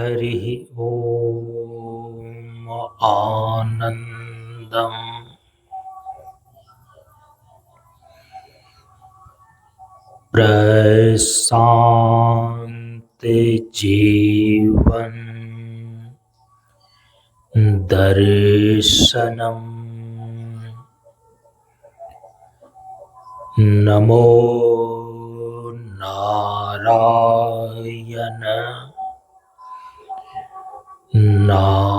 हरिः ॐ आनन्दम् प्रशान्त जीवन दर्शनम् नमो नारायण नारायणम्।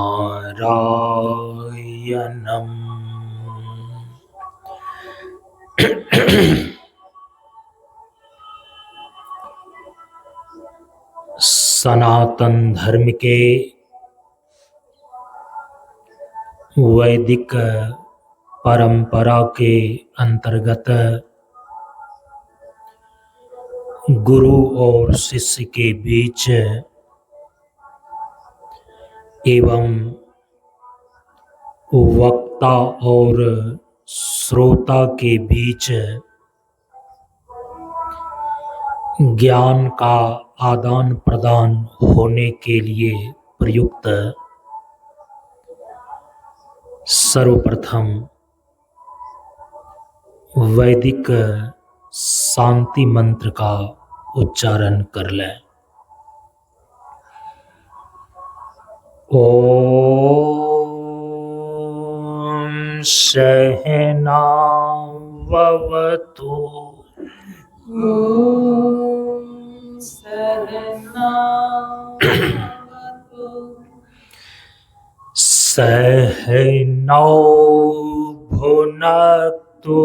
सनातन धर्म के वैदिक परंपरा के अंतर्गत गुरु और शिष्य के बीच एवं वक्ता और श्रोता के बीच ज्ञान का आदान प्रदान होने के लिए प्रयुक्त सर्वप्रथम वैदिक शांति मंत्र का उच्चारण कर लें। ओम सहनाववतु सहनौ भुनक्तु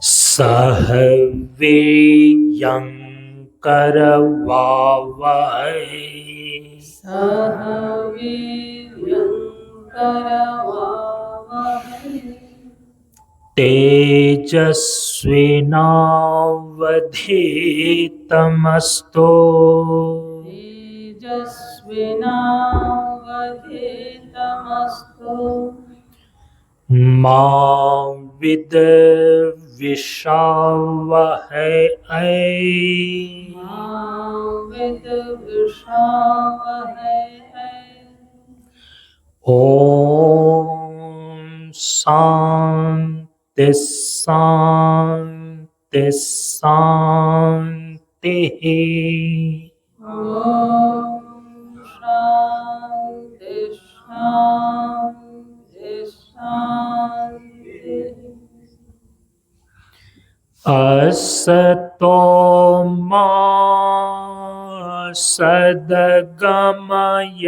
सह वीर्यं करवावहै तेजस्विनावधीतमस्तु मा विद्विषावहै ओम शांति शांति शांति। असतो मा सद्गमय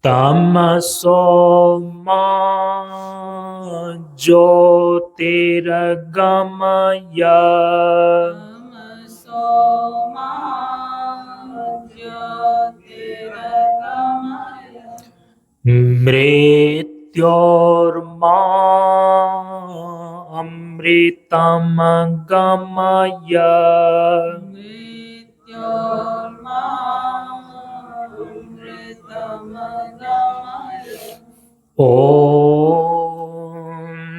तमसो मा ज्योतिर्गमय मृत्योर्मा अमृतं गमय ओम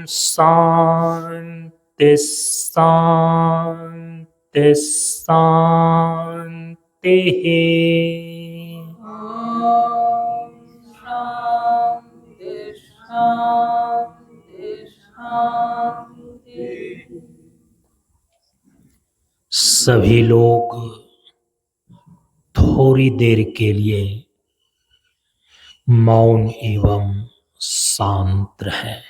शांति शांति शांति। सभी लोग थोड़ी देर के लिए मौन एवं शांत रहें।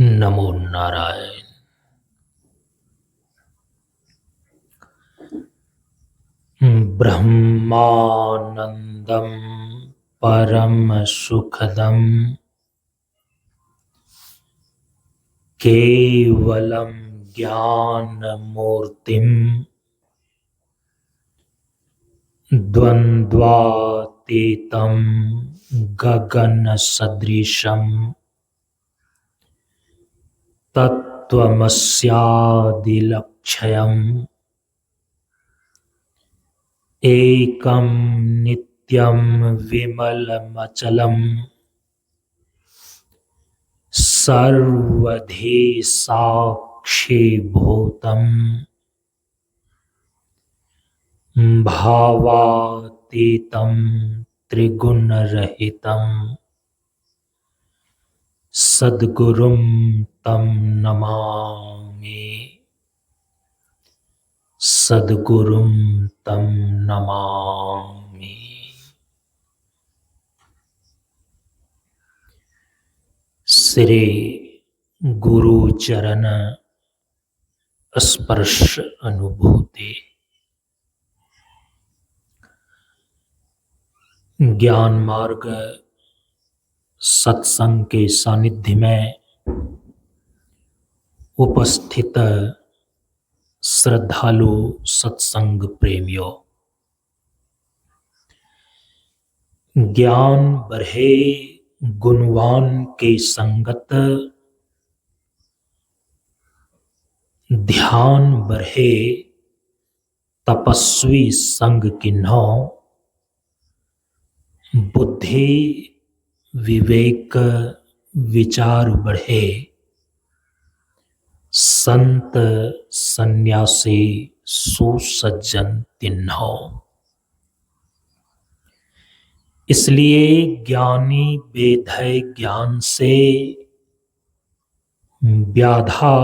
नमो नारायण। ब्रह्मानंदं परम सुखदं केवलं ज्ञानमूर्तिं द्वन्द्वातीतं गगन सदृशम तत्त्वमस्यादिलक्ष्यम् एकं नित्यं विमलमचलम् सर्वधी साक्षीभूतम् भावातीतं त्रिगुणरहितं सद्गुरुं तं नमामि। सद्गुरुं तं नमामि। श्री गुरु चरण स्पर्श अनुभूति। ज्ञान मार्ग सत्संग के सानिध्य में उपस्थित श्रद्धालु सत्संग प्रेमियों, ज्ञान बढ़े गुणवान के संगत, ध्यान बढ़े तपस्वी संग किन्हो, बुद्धि विवेक विचार बढ़े संत सन्यासी सुसज्जन तिन्हो। इसलिए ज्ञानी बेधय ज्ञान से, व्याधा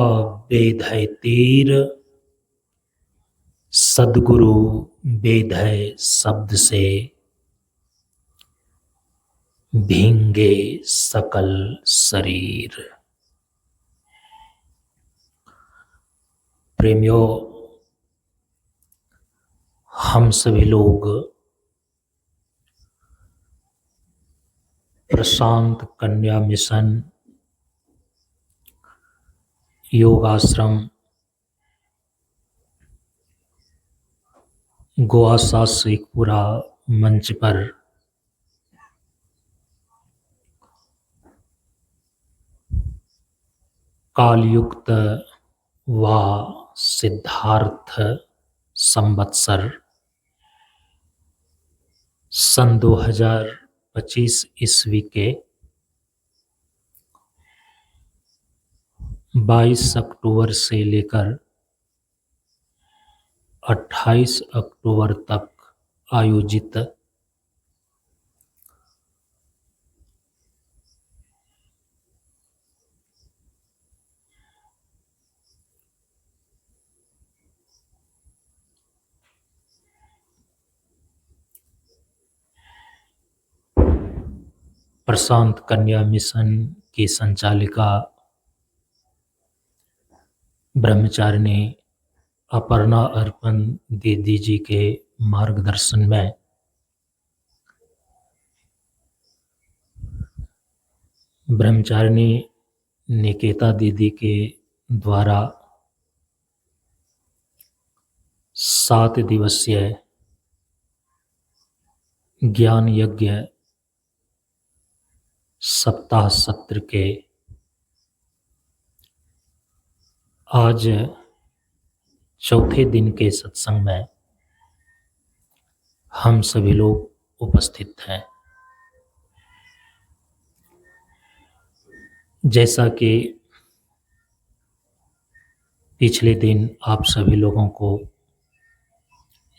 बेधय तीर, सद्गुरु बेधय शब्द से, भींगे सकल शरीर। प्रेमियों, हम सभी लोग प्रशांत कन्या मिशन योगाश्रम गोवा शेखपुरा मंच पर कालयुक्त व सिद्धार्थ संवत्सर सन 2025 ईस्वी के 22 अक्टूबर से लेकर 28 अक्टूबर तक आयोजित प्रशांत कन्या मिशन की संचालिका ब्रह्मचारिणी अपर्णा अर्पण दीदी जी के मार्गदर्शन में ब्रह्मचारिणी निकेता दीदी के द्वारा 7 दिवसीय ज्ञान यज्ञ सप्ताह सत्र के आज चौथे दिन के सत्संग में हम सभी लोग उपस्थित हैं। जैसा कि पिछले दिन आप सभी लोगों को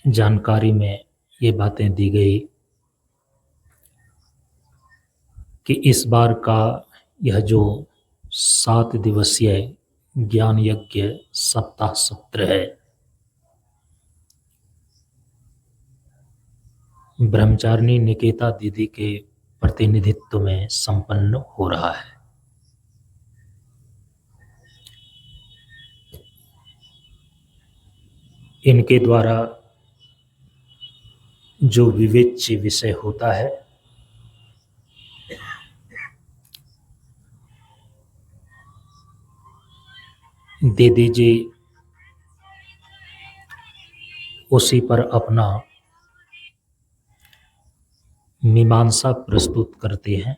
जानकारी में ये बातें दी गई कि इस बार का यह जो 7 दिवसीय ज्ञान यज्ञ सप्ताह सत्र है, ब्रह्मचारिणी निकेता दीदी के प्रतिनिधित्व में संपन्न हो रहा है। इनके द्वारा जो विवेच्य विषय होता है, दीदी जी उसी पर अपना मीमांसा प्रस्तुत करते हैं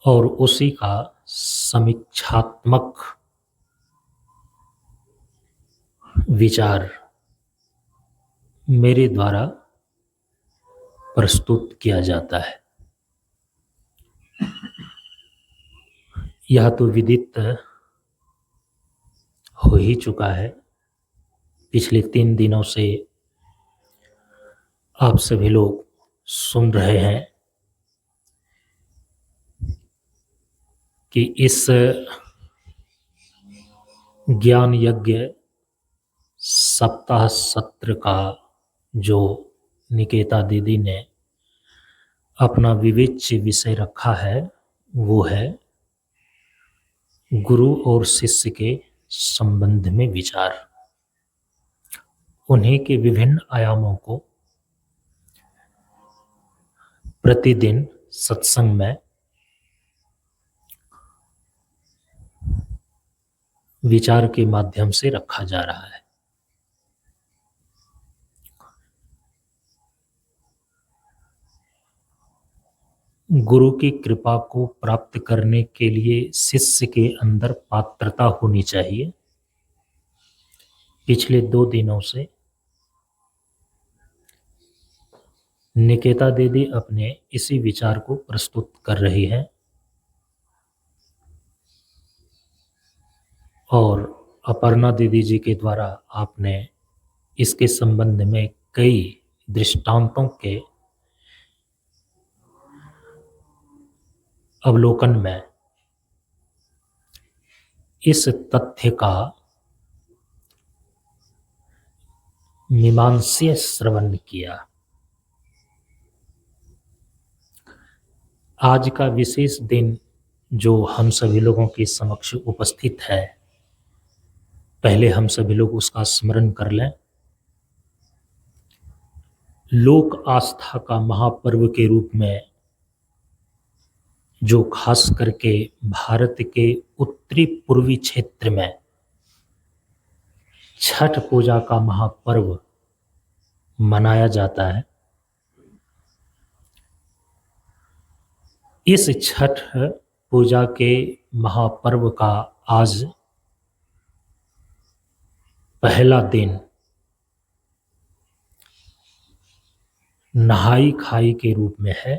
और उसी का समीक्षात्मक विचार मेरे द्वारा प्रस्तुत किया जाता है। यह तो विदित हो ही चुका है। पिछले 3 दिनों से आप सभी लोग सुन रहे हैं कि इस ज्ञान यज्ञ सप्ताह सत्र का जो निकेता दीदी ने अपना विवेच्य विषय रखा है वो है गुरु और शिष्य के संबंध में विचार। उन्हीं के विभिन्न आयामों को प्रतिदिन सत्संग में विचार के माध्यम से रखा जा रहा है। गुरु की कृपा को प्राप्त करने के लिए शिष्य के अंदर पात्रता होनी चाहिए। पिछले 2 दिनों से निकेता दीदी अपने इसी विचार को प्रस्तुत कर रही है और अपर्णा दीदी जी के द्वारा आपने इसके संबंध में कई दृष्टांतों के अवलोकन में इस तथ्य का मीमांसीय श्रवण किया। आज का विशेष दिन जो हम सभी लोगों के समक्ष उपस्थित है, पहले हम सभी लोग उसका स्मरण कर लें। लोक आस्था का महापर्व के रूप में जो खास करके भारत के उत्तरी पूर्वी क्षेत्र में छठ पूजा का महापर्व मनाया जाता है, इस छठ पूजा के महापर्व का आज पहला दिन नहाई खाई के रूप में है।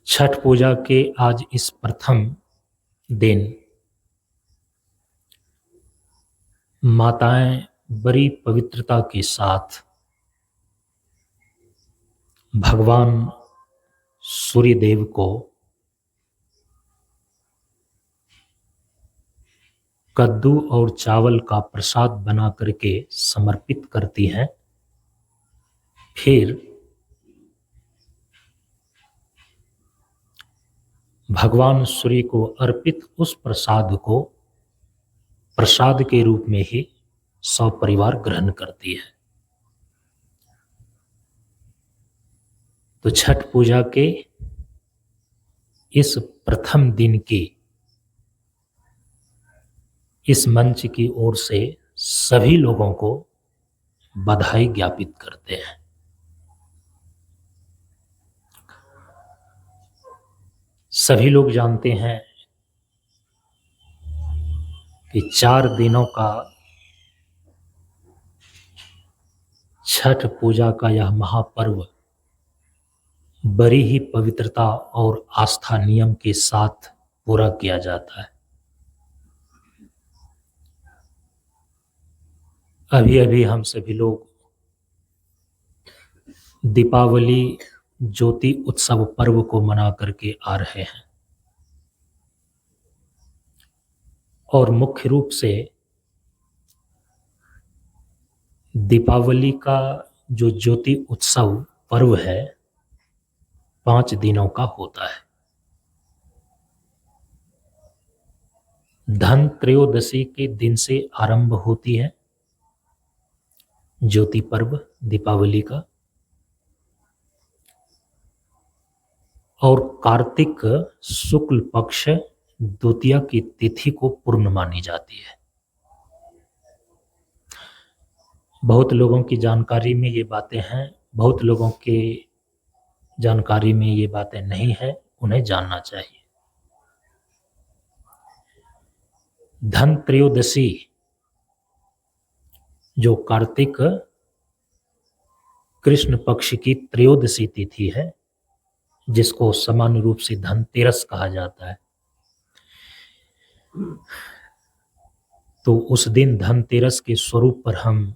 छठ पूजा के आज इस प्रथम दिन माताएं बड़ी पवित्रता के साथ भगवान सूर्य देव को कद्दू और चावल का प्रसाद बना करके समर्पित करती हैं। फिर भगवान सूर्य को अर्पित उस प्रसाद को प्रसाद के रूप में ही सपरिवार ग्रहण करती है। तो छठ पूजा के इस प्रथम दिन की इस मंच की ओर से सभी लोगों को बधाई ज्ञापित करते हैं। सभी लोग जानते हैं कि 4 दिनों का छठ पूजा का यह महापर्व बड़ी ही पवित्रता और आस्था नियम के साथ पूरा किया जाता है। अभी अभी हम सभी लोग दीपावली ज्योति उत्सव पर्व को मना करके आ रहे हैं और मुख्य रूप से दीपावली का जो ज्योति उत्सव पर्व है 5 दिनों का होता है। धन त्रयोदशी के दिन से आरंभ होती है ज्योति पर्व दीपावली का और कार्तिक शुक्ल पक्ष द्वितीया की तिथि को पूर्ण मानी जाती है। बहुत लोगों की जानकारी में ये बातें हैं, बहुत लोगों के जानकारी में ये बातें नहीं है, उन्हें जानना चाहिए। धन त्रयोदशी जो कार्तिक कृष्ण पक्ष की त्रयोदशी तिथि है, जिसको सामान्य रूप से धनतेरस कहा जाता है, तो उस दिन धनतेरस के स्वरूप पर हम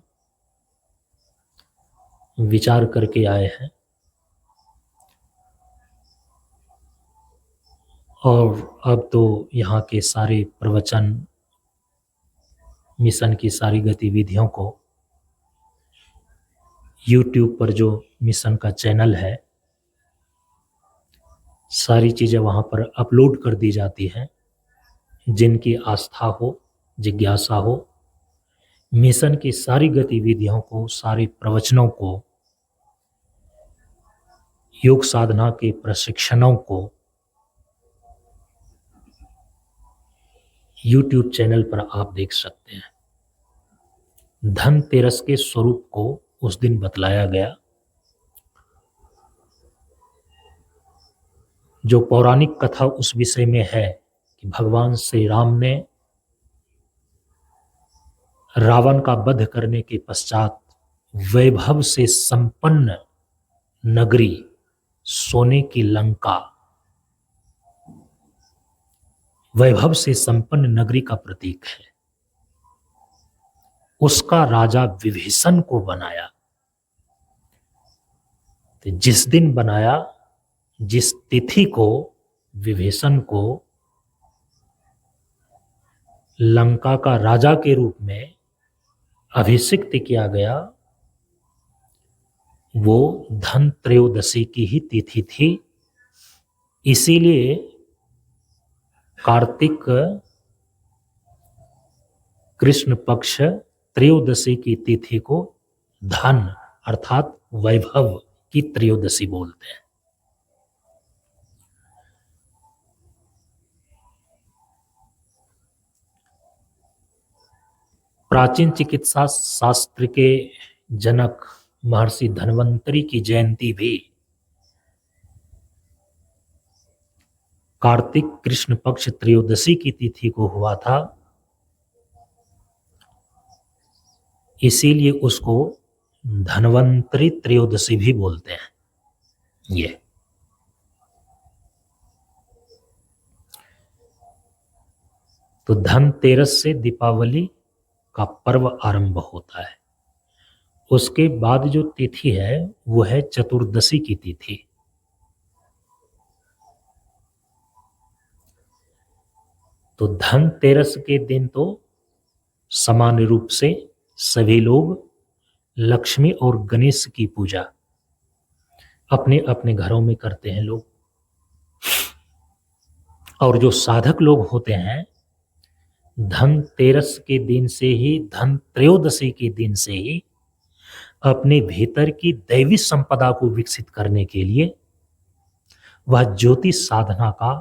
विचार करके आए हैं और अब तो यहाँ के सारे प्रवचन, मिशन की सारी गतिविधियों को YouTube पर जो मिशन का चैनल है, सारी चीज़ें वहाँ पर अपलोड कर दी जाती हैं। जिनकी आस्था हो, जिज्ञासा हो, मिशन की सारी गतिविधियों को, सारे प्रवचनों को, योग साधना के प्रशिक्षणों को YouTube चैनल पर आप देख सकते हैं। धनतेरस के स्वरूप को उस दिन बतलाया गया। जो पौराणिक कथा उस विषय में है कि भगवान श्री राम ने रावण का वध करने के पश्चात वैभव से संपन्न नगरी, सोने की लंका, वैभव से संपन्न नगरी का प्रतीक है, उसका राजा विभीषण को बनाया। तो जिस दिन बनाया, जिस तिथि को विभीषण को लंका का राजा के रूप में अभिषिक्त किया गया, वो धन त्रयोदशी की ही तिथि थी। इसीलिए कार्तिक कृष्ण पक्ष त्रयोदशी की तिथि को धन अर्थात वैभव की त्रयोदशी बोलते हैं। प्राचीन चिकित्सा शास्त्र के जनक महर्षि धन्वंतरी की जयंती भी कार्तिक कृष्ण पक्ष त्रयोदशी की तिथि को हुआ था। इसीलिए उसको धन्वंतरी त्रयोदशी भी बोलते हैं। ये तो धनतेरस से दीपावली का पर्व आरंभ होता है। उसके बाद जो तिथि है वो है चतुर्दशी की तिथि। तो धनतेरस के दिन तो सामान्य रूप से सभी लोग लक्ष्मी और गणेश की पूजा अपने अपने घरों में करते हैं लोग। और जो साधक लोग होते हैं, धनतेरस के दिन से ही, धन त्रयोदशी के दिन से ही अपने भीतर की दैवी संपदा को विकसित करने के लिए वह ज्योति साधना का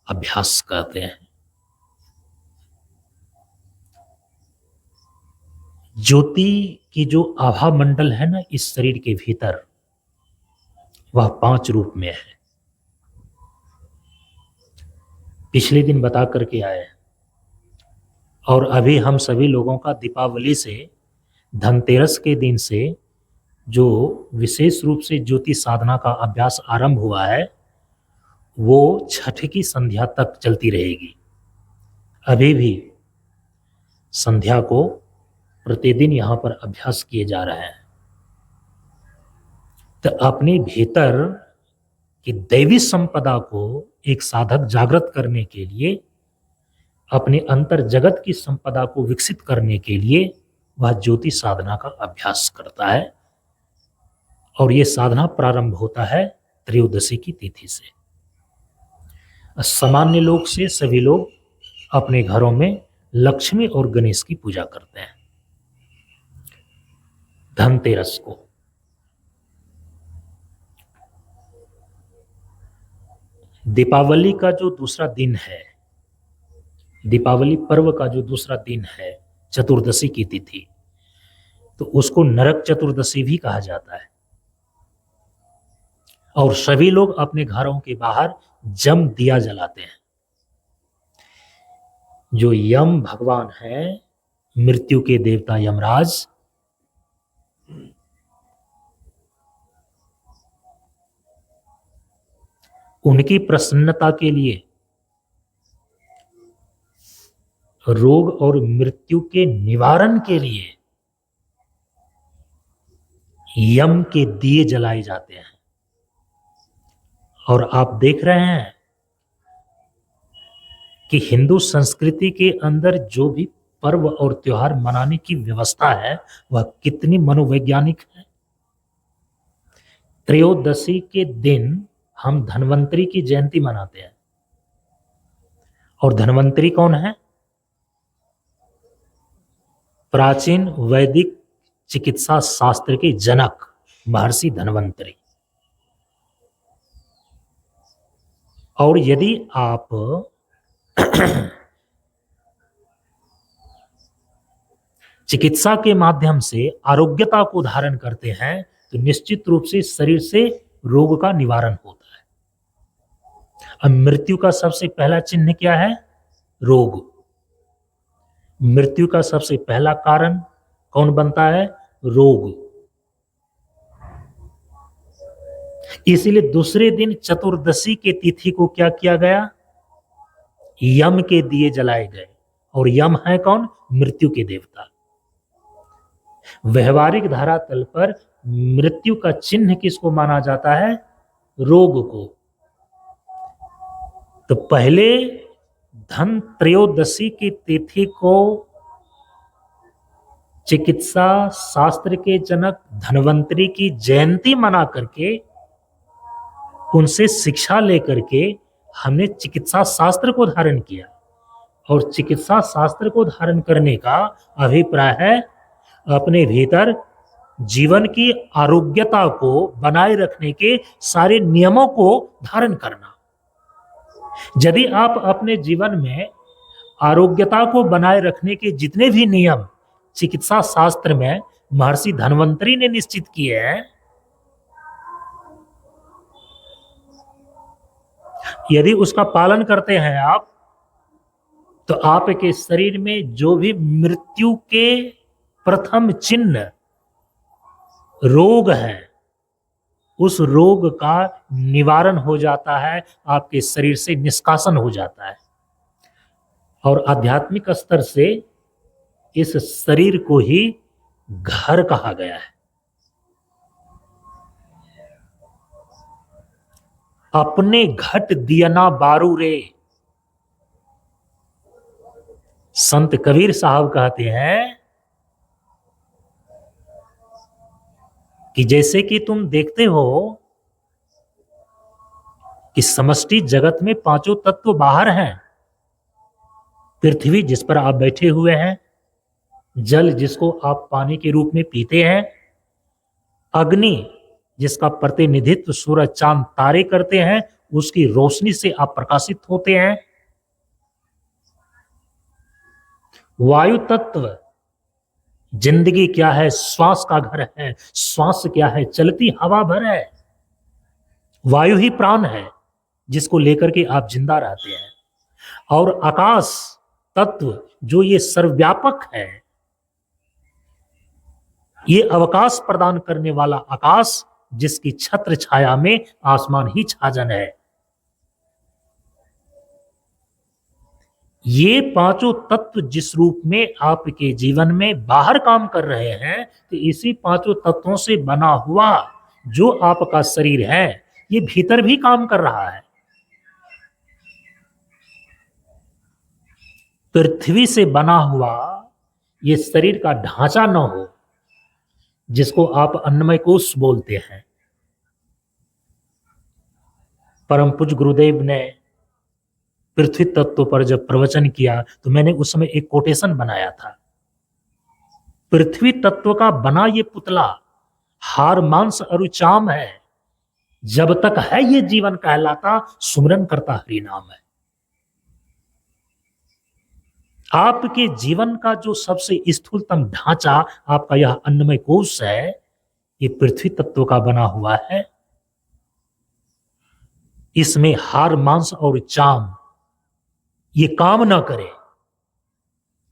अभ्यास करते हैं। ज्योति की जो आभा मंडल है ना इस शरीर के भीतर, वह 5 रूप में है। पिछले दिन बता करके आए और अभी हम सभी लोगों का दीपावली से, धनतेरस के दिन से जो विशेष रूप से ज्योति साधना का अभ्यास आरंभ हुआ है, वो छठ की संध्या तक चलती रहेगी। अभी भी संध्या को प्रतिदिन यहाँ पर अभ्यास किए जा रहे हैं। तो अपने भीतर की दैवी संपदा को एक साधक जागृत करने के लिए, अपने अंतर जगत की संपदा को विकसित करने के लिए वह ज्योति साधना का अभ्यास करता है। और ये साधना प्रारंभ होता है त्रयोदशी की तिथि से। सामान्य लोग से सभी लोग अपने घरों में लक्ष्मी और गणेश की पूजा करते हैं धनतेरस को। दीपावली का जो दूसरा दिन है, दीपावली पर्व का जो दूसरा दिन है, चतुर्दशी की तिथि, तो उसको नरक चतुर्दशी भी कहा जाता है। और सभी लोग अपने घरों के बाहर जम दिया जलाते हैं। जो यम भगवान है, मृत्यु के देवता यमराज, उनकी प्रसन्नता के लिए रोग और मृत्यु के निवारण के लिए यम के दिए जलाए जाते हैं। और आप देख रहे हैं कि हिंदू संस्कृति के अंदर जो भी पर्व और त्योहार मनाने की व्यवस्था है वह कितनी मनोवैज्ञानिक है। त्रयोदशी के दिन हम धन्वंतरी की जयंती मनाते हैं। और धन्वंतरी कौन है? प्राचीन वैदिक चिकित्सा शास्त्र के जनक महर्षि धन्वंतरी। और यदि आप चिकित्सा के माध्यम से आरोग्यता को धारण करते हैं तो निश्चित रूप से शरीर से रोग का निवारण होता है। अब मृत्यु का सबसे पहला चिन्ह क्या है? रोग। मृत्यु का सबसे पहला कारण कौन बनता है? रोग। इसीलिए दूसरे दिन चतुर्दशी के तिथि को क्या किया गया? यम के दिए जलाए गए। और यम है कौन? मृत्यु के देवता। व्यवहारिक धरातल पर मृत्यु का चिन्ह किसको माना जाता है? रोग को। तो पहले धन त्रयोदशी की तिथि को चिकित्सा शास्त्र के जनक धन्वंतरी की जयंती मना करके उनसे शिक्षा लेकर के हमने चिकित्सा शास्त्र को धारण किया। और चिकित्सा शास्त्र को धारण करने का अभिप्राय है अपने भीतर जीवन की आरोग्यता को बनाए रखने के सारे नियमों को धारण करना। यदि आप अपने जीवन में आरोग्यता को बनाए रखने के जितने भी नियम चिकित्सा शास्त्र में महर्षि धन्वंतरी ने निश्चित किए हैं, यदि उसका पालन करते हैं आप, तो आपके शरीर में जो भी मृत्यु के प्रथम चिन्ह रोग है उस रोग का निवारण हो जाता है, आपके शरीर से निष्कासन हो जाता है। और आध्यात्मिक स्तर से इस शरीर को ही घर कहा गया है। अपने घट दियना बारू रे। संत कबीर साहब कहते हैं कि जैसे कि तुम देखते हो कि समष्टि जगत में पांचों तत्व बाहर हैं। पृथ्वी जिस पर आप बैठे हुए हैं, जल जिसको आप पानी के रूप में पीते हैं, अग्नि जिसका प्रतिनिधित्व सूरज चांद तारे करते हैं, उसकी रोशनी से आप प्रकाशित होते हैं। वायु तत्व जिंदगी क्या है? श्वास का घर है। श्वास क्या है? चलती हवा भर है। वायु ही प्राण है जिसको लेकर के आप जिंदा रहते हैं। और आकाश तत्व जो ये सर्वव्यापक है, ये अवकाश प्रदान करने वाला आकाश जिसकी छत्र छाया में आसमान ही छाजन है। ये पांचों तत्व जिस रूप में आपके जीवन में बाहर काम कर रहे हैं, तो इसी पांचों तत्वों से बना हुआ जो आपका शरीर है ये भीतर भी काम कर रहा है। पृथ्वी से बना हुआ ये शरीर का ढांचा न हो, जिसको आप अन्नमय कोश बोलते हैं। परम पूज्य गुरुदेव ने पृथ्वी तत्व पर जब प्रवचन किया तो मैंने उस समय एक कोटेशन बनाया था। पृथ्वी तत्व का बना ये पुतला हार मांस अरुचाम है, जब तक है ये जीवन कहलाता, सुमरन करता हरि नाम है। आपके जीवन का जो सबसे स्थूलतम ढांचा आपका यह अन्नमय कोश है, ये पृथ्वी तत्व का बना हुआ है। इसमें हार, मांस और चाम ये काम ना करे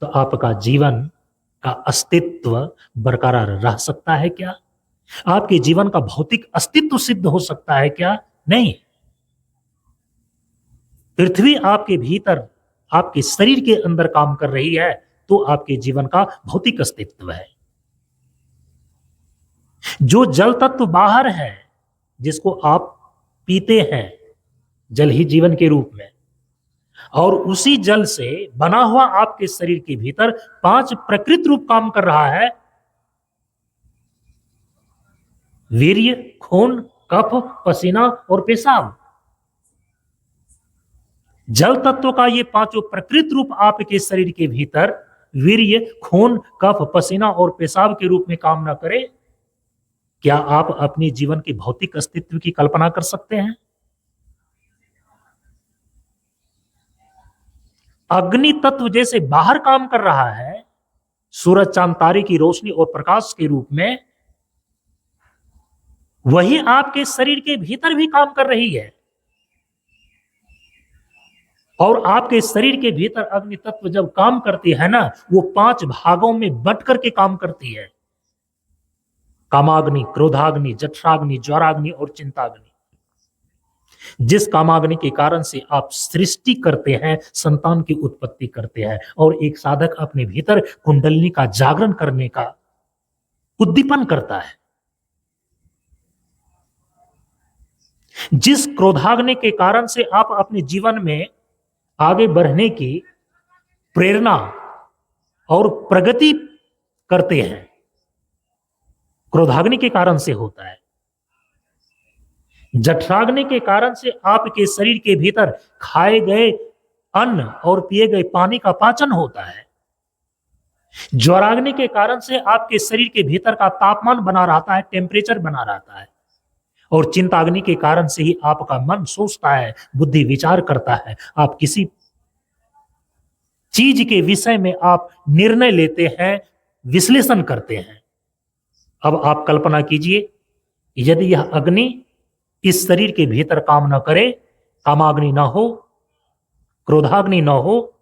तो आपका जीवन का अस्तित्व बरकरार रह सकता है क्या? आपके जीवन का भौतिक अस्तित्व सिद्ध हो सकता है क्या? नहीं। पृथ्वी आपके भीतर, आपके शरीर के अंदर काम कर रही है तो आपके जीवन का भौतिक अस्तित्व है। जो जल तत्व बाहर है, जिसको आप पीते हैं जल ही जीवन के रूप में, और उसी जल से बना हुआ आपके शरीर के भीतर 5 प्रकृत रूप काम कर रहा है। वीर्य, खून, कफ, पसीना और पेशाब। जल तत्व का ये 5 प्रकृत रूप आपके शरीर के भीतर वीर्य, खून, कफ, पसीना और पेशाब के रूप में काम ना करे, क्या आप अपने जीवन के भौतिक अस्तित्व की कल्पना कर सकते हैं? अग्नि तत्व जैसे बाहर काम कर रहा है सूरज, चांद, तारे की रोशनी और प्रकाश के रूप में, वही आपके शरीर के भीतर भी काम कर रही है। और आपके शरीर के भीतर अग्नि तत्व जब काम करती है ना, वो 5 भागों में बंट करके काम करती है। कामाग्नि, क्रोधाग्नि, जठराग्नि, ज्वराग्नि और चिंताग्नि। जिस कामाग्नि के कारण से आप सृष्टि करते हैं, संतान की उत्पत्ति करते हैं, और एक साधक अपने भीतर कुंडलिनी का जागरण करने का उद्दीपन करता है। जिस क्रोधाग्नि के कारण से आप अपने जीवन में आगे बढ़ने की प्रेरणा और प्रगति करते हैं, क्रोधाग्नि के कारण से होता है। जठराग्नि के कारण से आपके शरीर के भीतर खाए गए अन्न और पिए गए पानी का पाचन होता है। ज्वराग्नि के कारण से आपके शरीर के भीतर का तापमान बना रहता है, टेम्परेचर बना रहता है। और चिंताग्नि के कारण से ही आपका मन सोचता है, बुद्धि विचार करता है, आप किसी चीज के विषय में आप निर्णय लेते हैं, विश्लेषण करते हैं। अब आप कल्पना कीजिए, यदि यह अग्नि इस शरीर के भीतर काम न करे, कामाग्नि न हो, क्रोधाग्नि न हो,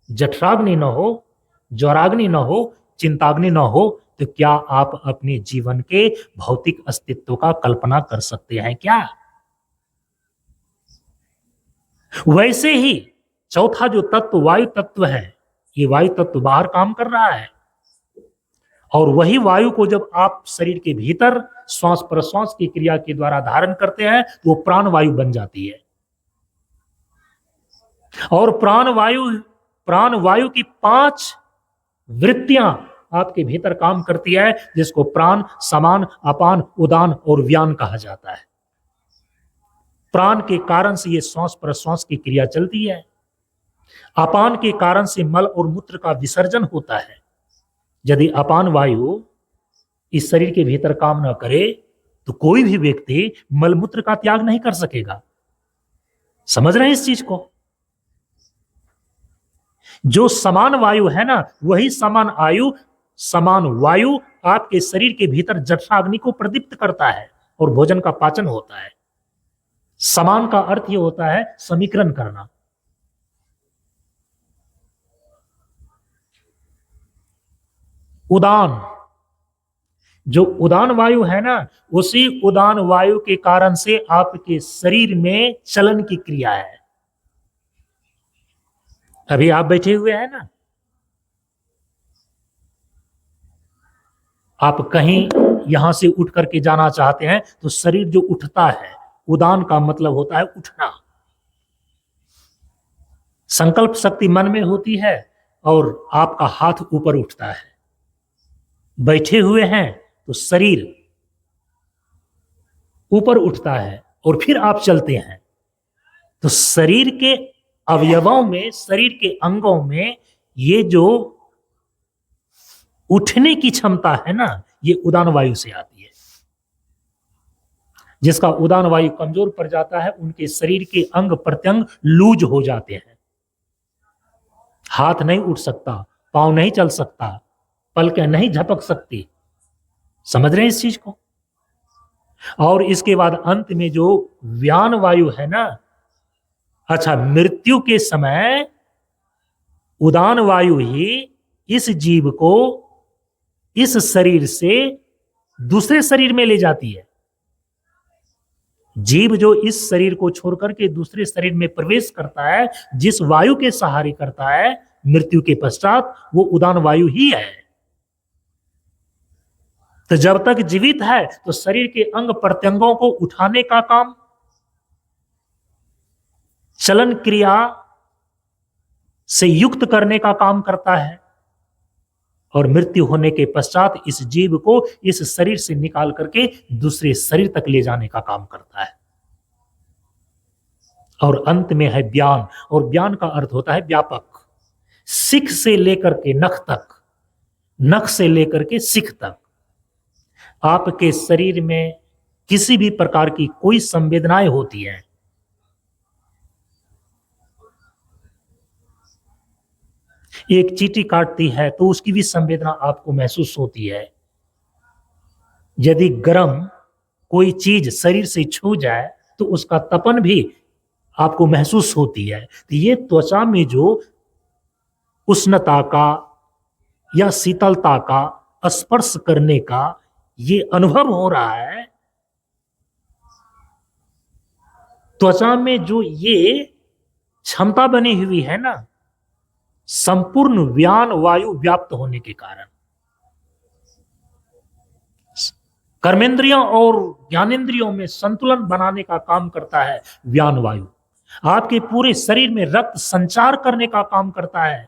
जठराग्नि न हो, ज्वराग्नि न हो, चिंताग्नि न हो, तो क्या आप अपने जीवन के भौतिक अस्तित्व का कल्पना कर सकते हैं क्या? वैसे ही चौथा जो तत्व वायु तत्व है, ये वायु तत्व बाहर काम कर रहा है, और वही वायु को जब आप शरीर के भीतर श्वास प्रश्वास की क्रिया के द्वारा धारण करते हैं तो वो प्राण वायु बन जाती है। और प्राण वायु की 5 वृत्तियां आपके भीतर काम करती है, जिसको प्राण, समान, अपान, उदान और व्यान कहा जाता है। प्राण के कारण से ये श्वास प्रश्वास की क्रिया चलती है। अपान के कारण से मल और मूत्र का विसर्जन होता है। यदि अपान वायु इस शरीर के भीतर काम न करे तो कोई भी व्यक्ति मलमूत्र का त्याग नहीं कर सकेगा। समझ रहे हैं इस चीज को? जो समान वायु है ना, वही समान वायु आपके शरीर के भीतर जठराग्नि को प्रदीप्त करता है और भोजन का पाचन होता है। समान का अर्थ यह होता है समीकरण करना। उदान, जो उदान वायु है ना, उसी उदान वायु के कारण से आपके शरीर में चलन की क्रिया है। अभी आप बैठे हुए हैं ना, आप कहीं यहां से उठ करके जाना चाहते हैं तो शरीर जो उठता है, उदान का मतलब होता है उठना। संकल्प शक्ति मन में होती है और आपका हाथ ऊपर उठता है। बैठे हुए हैं तो शरीर ऊपर उठता है और फिर आप चलते हैं। तो शरीर के अवयवों में, शरीर के अंगों में ये जो उठने की क्षमता है ना, ये उदान वायु से आती है। जिसका उदान वायु कमजोर पड़ जाता है, उनके शरीर के अंग प्रत्यंग लूज हो जाते हैं। हाथ नहीं उठ सकता, पांव नहीं चल सकता, पलकें नहीं झपक सकती। समझ रहे हैं इस चीज को? और इसके बाद अंत में जो व्यान वायु है ना, अच्छा, मृत्यु के समय उदान वायु ही इस जीव को इस शरीर से दूसरे शरीर में ले जाती है। जीव जो इस शरीर को छोड़कर के दूसरे शरीर में प्रवेश करता है, जिस वायु के सहारे करता है मृत्यु के पश्चात, वो उदान वायु ही है। तो जब तक जीवित है तो शरीर के अंग प्रत्यंगों को उठाने का काम, चलन क्रिया से युक्त करने का काम करता है, और मृत्यु होने के पश्चात इस जीव को इस शरीर से निकाल करके दूसरे शरीर तक ले जाने का काम करता है। और अंत में है व्यान, और व्यान का अर्थ होता है व्यापक। सिख से लेकर के नख तक, नख से लेकर के सिख तक, आपके शरीर में किसी भी प्रकार की कोई संवेदनाएं होती हैं, एक चींटी काटती है तो उसकी भी संवेदना आपको महसूस होती है। यदि गर्म कोई चीज शरीर से छू जाए तो उसका तपन भी आपको महसूस होती है। तो ये त्वचा में जो उष्णता का या शीतलता का स्पर्श करने का ये अनुभव हो रहा है, त्वचा में जो ये क्षमता बनी हुई है ना, संपूर्ण व्यान वायु व्याप्त होने के कारण कर्मेंद्रियों और ज्ञानेंद्रियों में संतुलन बनाने का काम करता है व्यान वायु। आपके पूरे शरीर में रक्त संचार करने का काम करता है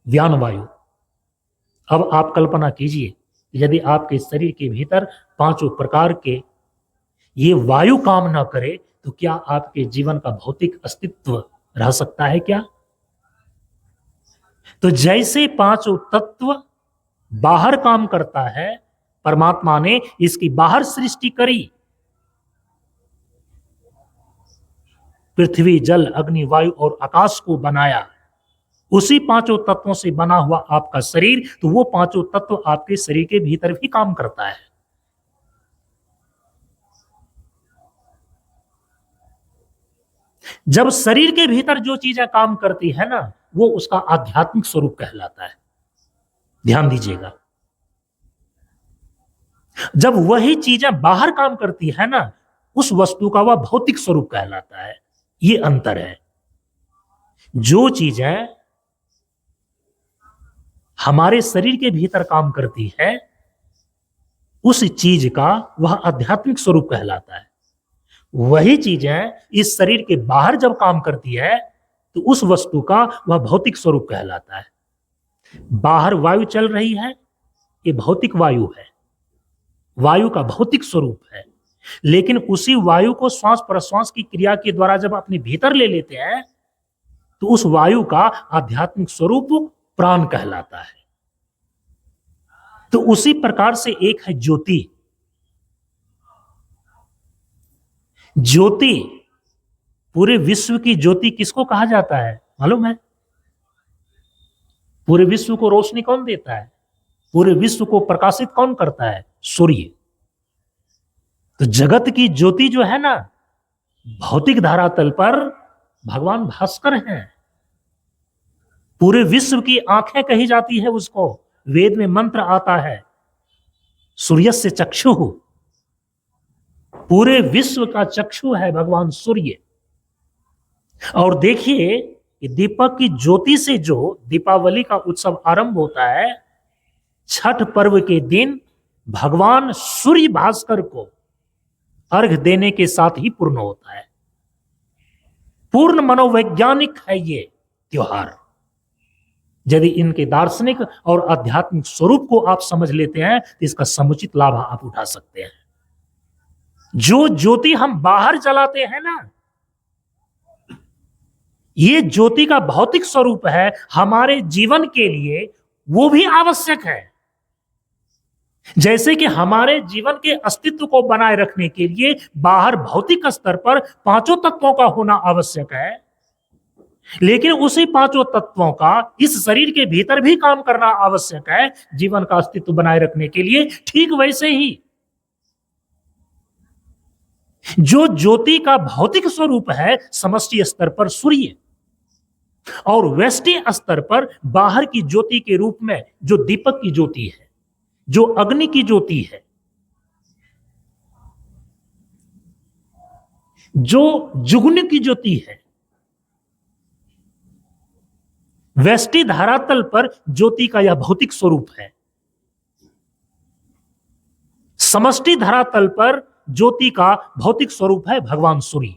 व्यान वायु। अब आप कल्पना कीजिए, यदि आपके शरीर के भीतर पांचों प्रकार के ये वायु काम ना करे तो क्या आपके जीवन का भौतिक अस्तित्व रह सकता है क्या? तो जैसे पांचों तत्व बाहर काम करता है, परमात्मा ने इसकी बाहर सृष्टि करी, पृथ्वी जल अग्नि वायु और आकाश को बनाया, उसी पांचों तत्वों से बना हुआ आपका शरीर, तो वो पांचों तत्व आपके शरीर के भीतर भी काम करता है। जब शरीर के भीतर जो चीजें काम करती है ना, वो उसका आध्यात्मिक स्वरूप कहलाता है। ध्यान दीजिएगा, जब वही चीजें बाहर काम करती है ना, उस वस्तु का वह भौतिक स्वरूप कहलाता है। ये अंतर है। जो चीजें हमारे शरीर के भीतर काम करती है, उस चीज का वह आध्यात्मिक स्वरूप कहलाता है। वही चीजें इस शरीर के बाहर जब काम करती है तो उस वस्तु का वह भौतिक स्वरूप कहलाता है। बाहर वायु चल रही है, ये भौतिक वायु है, वायु का भौतिक स्वरूप है। लेकिन उसी वायु को श्वास प्रश्वास की क्रिया के द्वारा जब अपने भीतर ले लेते हैं तो उस वायु का आध्यात्मिक स्वरूप प्राण कहलाता है। तो उसी प्रकार से एक है ज्योति। ज्योति, पूरे विश्व की ज्योति किसको कहा जाता है मालूम है? पूरे विश्व को रोशनी कौन देता है? पूरे विश्व को प्रकाशित कौन करता है? सूर्य। तो जगत की ज्योति जो है ना, भौतिक धरातल पर भगवान भास्कर हैं। पूरे विश्व की आंखें कही जाती है उसको। वेद में मंत्र आता है, सूर्यस्य चक्षुः। पूरे विश्व का चक्षु है भगवान सूर्य। और देखिए कि दीपक की ज्योति से जो दीपावली का उत्सव आरंभ होता है, छठ पर्व के दिन भगवान सूर्य भास्कर को अर्घ देने के साथ ही पूर्ण होता है। पूर्ण मनोवैज्ञानिक है ये त्योहार। यदि इनके दार्शनिक और आध्यात्मिक स्वरूप को आप समझ लेते हैं तो इसका समुचित लाभ आप उठा सकते हैं। जो ज्योति हम बाहर जलाते हैं ना, ये ज्योति का भौतिक स्वरूप है, हमारे जीवन के लिए वो भी आवश्यक है। जैसे कि हमारे जीवन के अस्तित्व को बनाए रखने के लिए बाहर भौतिक स्तर पर पांचों तत्वों का होना आवश्यक है, लेकिन उसी पांचों तत्वों का इस शरीर के भीतर भी काम करना आवश्यक है जीवन का अस्तित्व बनाए रखने के लिए। ठीक वैसे ही जो ज्योति का भौतिक स्वरूप है समष्टि स्तर पर सूर्य, और व्यष्टि स्तर पर बाहर की ज्योति के रूप में जो दीपक की ज्योति है, जो अग्नि की ज्योति है, जो जुगन की ज्योति है, व्यष्टि धरातल पर ज्योति का यह भौतिक स्वरूप है। समष्टि धरातल पर ज्योति का भौतिक स्वरूप है भगवान सूर्य।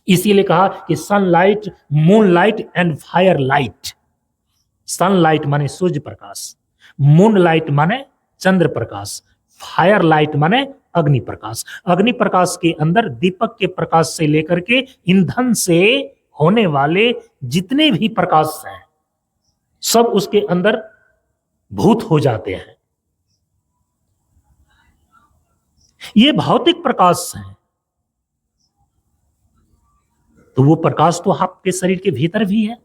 इसीलिए कहा कि sunlight, moonlight and fire light. Sunlight माने सूर्य प्रकाश, मूनलाइट माने चंद्र प्रकाश, फायर लाइट माने अग्नि प्रकाश। अग्नि प्रकाश के अंदर दीपक के प्रकाश से लेकर के ईंधन से होने वाले जितने भी प्रकाश हैं सब उसके अंदर भूत हो जाते हैं। ये भौतिक प्रकाश है, तो वो प्रकाश तो आपके शरीर के भीतर भी है,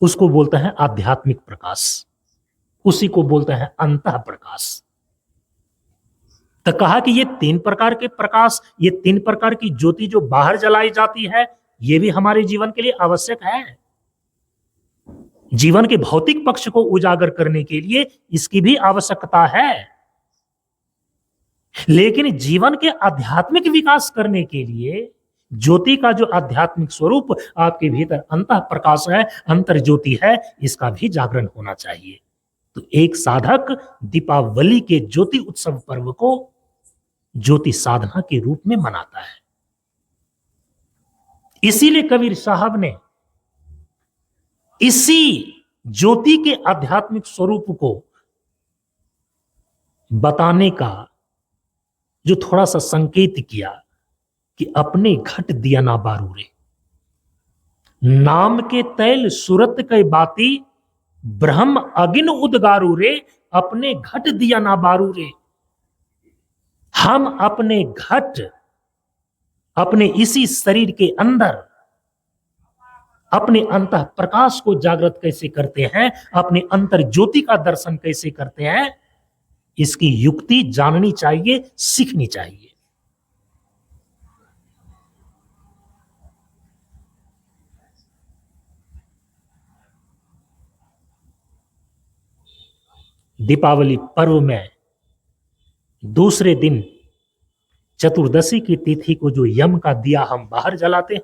उसको बोलते हैं आध्यात्मिक प्रकाश, उसी को बोलते हैं अंतः प्रकाश। तो कहा कि ये तीन प्रकार के प्रकाश, ये तीन प्रकार की ज्योति जो बाहर जलाई जाती है, ये भी हमारे जीवन के लिए आवश्यक है। जीवन के भौतिक पक्ष को उजागर करने के लिए इसकी भी आवश्यकता है, लेकिन जीवन के आध्यात्मिक विकास करने के लिए ज्योति का जो आध्यात्मिक स्वरूप आपके भीतर अंतः प्रकाश है, अंतर ज्योति है, इसका भी जागरण होना चाहिए। तो एक साधक दीपावली के ज्योति उत्सव पर्व को ज्योति साधना के रूप में मनाता है। इसीलिए कबीर साहब ने इसी ज्योति के आध्यात्मिक स्वरूप को बताने का जो थोड़ा सा संकेत किया कि अपने घट दिया ना बारू रे, नाम के तैल सूरत के बाती, ब्रह्म अगिन उदगारू रे, अपने घट दिया ना बारू रे। हम अपने घट, अपने इसी शरीर के अंदर अपने अंतः प्रकाश को जागृत कैसे करते हैं, अपने अंतर ज्योति का दर्शन कैसे करते हैं, इसकी युक्ति जाननी चाहिए, सीखनी चाहिए। दीपावली पर्व में दूसरे दिन चतुर्दशी की तिथि को जो यम का दिया हम बाहर जलाते हैं,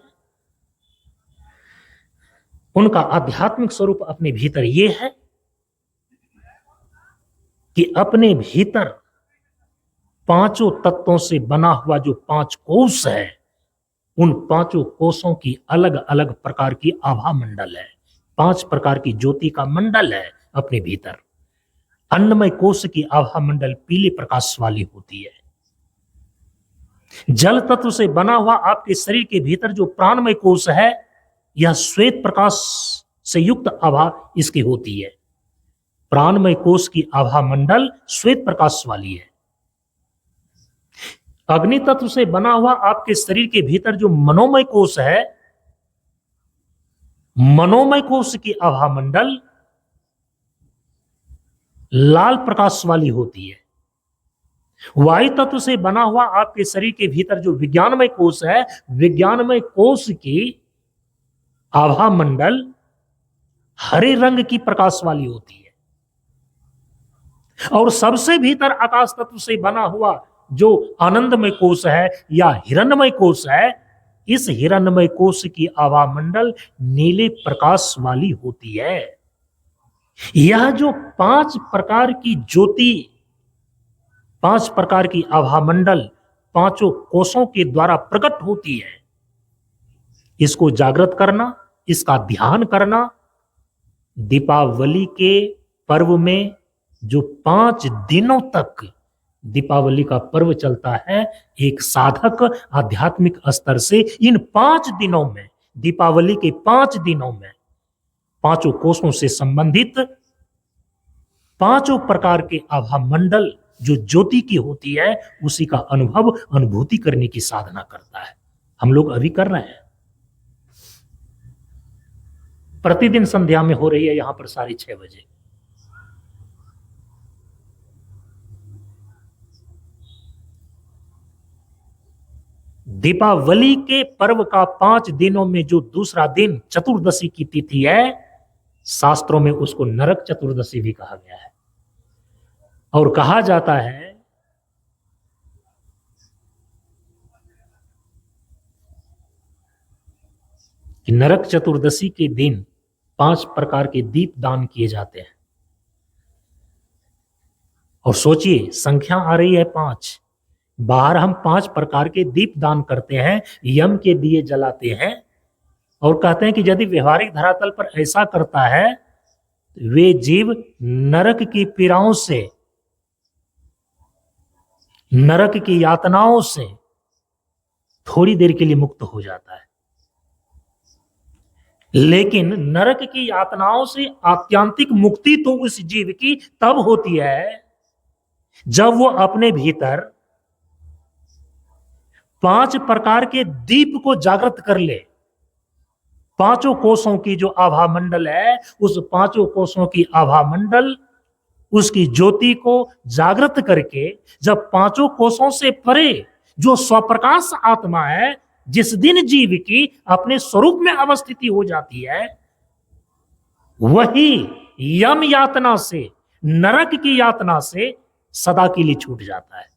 उनका आध्यात्मिक स्वरूप अपने भीतर ये है कि अपने भीतर पांचों तत्वों से बना हुआ जो पांच कोष है, उन पांचों कोषों की अलग अलग प्रकार की आभा मंडल है, पांच प्रकार की ज्योति का मंडल है अपने भीतर। अन्नमय कोष की आभा मंडल पीले प्रकाश वाली होती है। जल तत्व से बना हुआ आपके शरीर के भीतर जो प्राणमय कोष है, यह श्वेत प्रकाश से युक्त आभा इसकी होती है। प्राणमय कोष की आभा मंडल श्वेत प्रकाश वाली है। अग्नि तत्व से बना हुआ आपके शरीर के भीतर जो मनोमय कोष है, मनोमय कोष की आभा मंडल लाल प्रकाश वाली होती है। वायु तत्व से बना हुआ आपके शरीर के भीतर जो विज्ञानमय कोष है, विज्ञानमय कोष की आभा मंडल हरे रंग की प्रकाश वाली होती है। और सबसे भीतर आकाश तत्व से बना हुआ जो आनंदमय कोष है या हिरण्मय कोष है, इस हिरण्मय कोष की आभा मंडल नीले प्रकाश वाली होती है। यह जो पांच प्रकार की ज्योति, पांच प्रकार की आभा मंडल पांचों कोषों के द्वारा प्रकट होती है, इसको जागृत करना, इसका ध्यान करना, दीपावली के पर्व में जो 5 दिनों तक दीपावली का पर्व चलता है, एक साधक आध्यात्मिक स्तर से इन 5 दिनों में, दीपावली के 5 दिनों में पांचों कोषों से संबंधित पांचों प्रकार के आभा मंडल जो ज्योति की होती है, उसी का अनुभव, अनुभूति करने की साधना करता है। हम लोग अभी कर रहे हैं। प्रतिदिन संध्या में हो रही है यहां पर 6:30 बजे। दीपावली के पर्व का 5 दिनों में जो दूसरा दिन चतुर्दशी की तिथि है, शास्त्रों में उसको नरक चतुर्दशी भी कहा गया है। और कहा जाता है कि नरक चतुर्दशी के दिन 5 प्रकार के दीप दान किए जाते हैं। और सोचिए, संख्या आ रही है 5। बाहर हम 5 प्रकार के दीप दान करते हैं, यम के दिए जलाते हैं, और कहते हैं कि यदि व्यवहारिक धरातल पर ऐसा करता है, वे जीव नरक की पीड़ाओं से, नरक की यातनाओं से थोड़ी देर के लिए मुक्त हो जाता है। लेकिन नरक की यातनाओं से आत्यांतिक मुक्ति तो उस जीव की तब होती है जब वो अपने भीतर 5 प्रकार के दीप को जागृत कर ले। 5 कोषों की जो आभा मंडल है, उस 5 कोषों की आभा मंडल, उसकी ज्योति को जागृत करके जब 5 कोषों से परे जो स्वप्रकाश आत्मा है, जिस दिन जीव की अपने स्वरूप में अवस्थिति हो जाती है, वही यम यातना से, नरक की यातना से सदा के लिए छूट जाता है।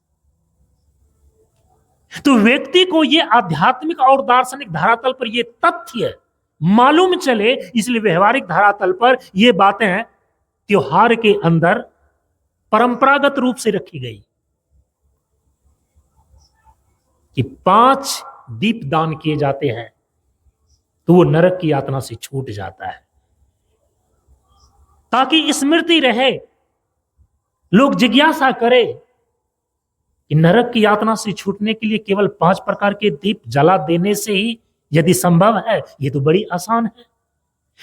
तो व्यक्ति को यह आध्यात्मिक और दार्शनिक धरातल पर यह तथ्य मालूम चले, इसलिए व्यवहारिक धरातल पर यह बातें त्योहार के अंदर परंपरागत रूप से रखी गई कि 5 दीप दान किए जाते हैं तो वो नरक की यातना से छूट जाता है, ताकि स्मृति रहे, लोग जिज्ञासा करे कि नरक की यातना से छूटने के लिए केवल 5 प्रकार के दीप जला देने से ही यदि संभव है, ये तो बड़ी आसान है।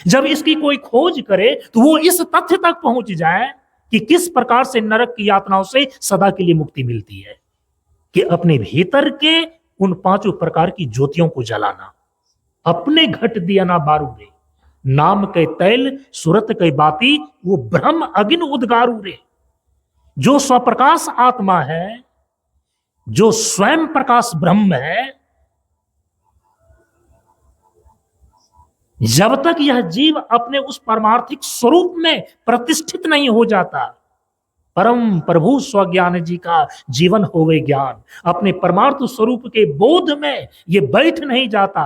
जब इसकी कोई खोज करे तो वो इस तथ्य तक पहुंच जाए कि किस प्रकार से नरक की यातनाओं से सदा के लिए मुक्ति मिलती है, कि अपने भीतर के उन 5 प्रकार की ज्योतियों को जलाना। अपने घट दिया ना बारूरे, नाम के तैल सुरत के बाती, वो ब्रह्म अग्नि उद्गारू रे। जो स्वप्रकाश आत्मा है, जो स्वयं प्रकाश ब्रह्म है, जब तक यह जीव अपने उस परमार्थिक स्वरूप में प्रतिष्ठित नहीं हो जाता, परम प्रभु स्वज्ञान जी का जीवन होवे ज्ञान, अपने परमार्थ स्वरूप के बोध में ये बैठ नहीं जाता,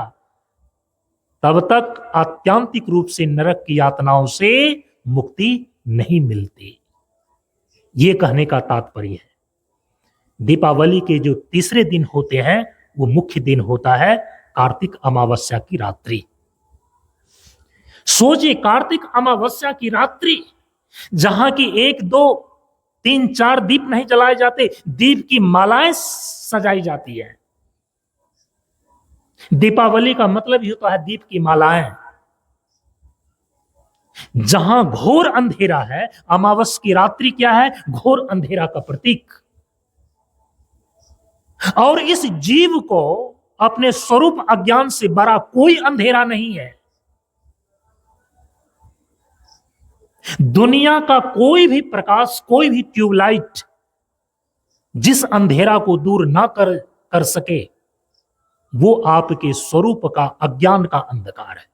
तब तक आत्यांतिक रूप से नरक की यातनाओं से मुक्ति नहीं मिलती। ये कहने का तात्पर्य है। दीपावली के जो तीसरे दिन होते हैं, वो मुख्य दिन होता है कार्तिक अमावस्या की रात्रि। सोचिए, कार्तिक अमावस्या की रात्रि, जहां की 1, 2, 3, 4 दीप नहीं जलाए जाते, दीप की मालाएं सजाई जाती है। दीपावली का मतलब ही होता है दीप की मालाएं। जहां घोर अंधेरा है, अमावस्या की रात्रि क्या है? घोर अंधेरा का प्रतीक। और इस जीव को अपने स्वरूप अज्ञान से बड़ा कोई अंधेरा नहीं है। दुनिया का कोई भी प्रकाश, कोई भी ट्यूबलाइट जिस अंधेरा को दूर ना कर सके, वो आपके स्वरूप का अज्ञान का अंधकार है।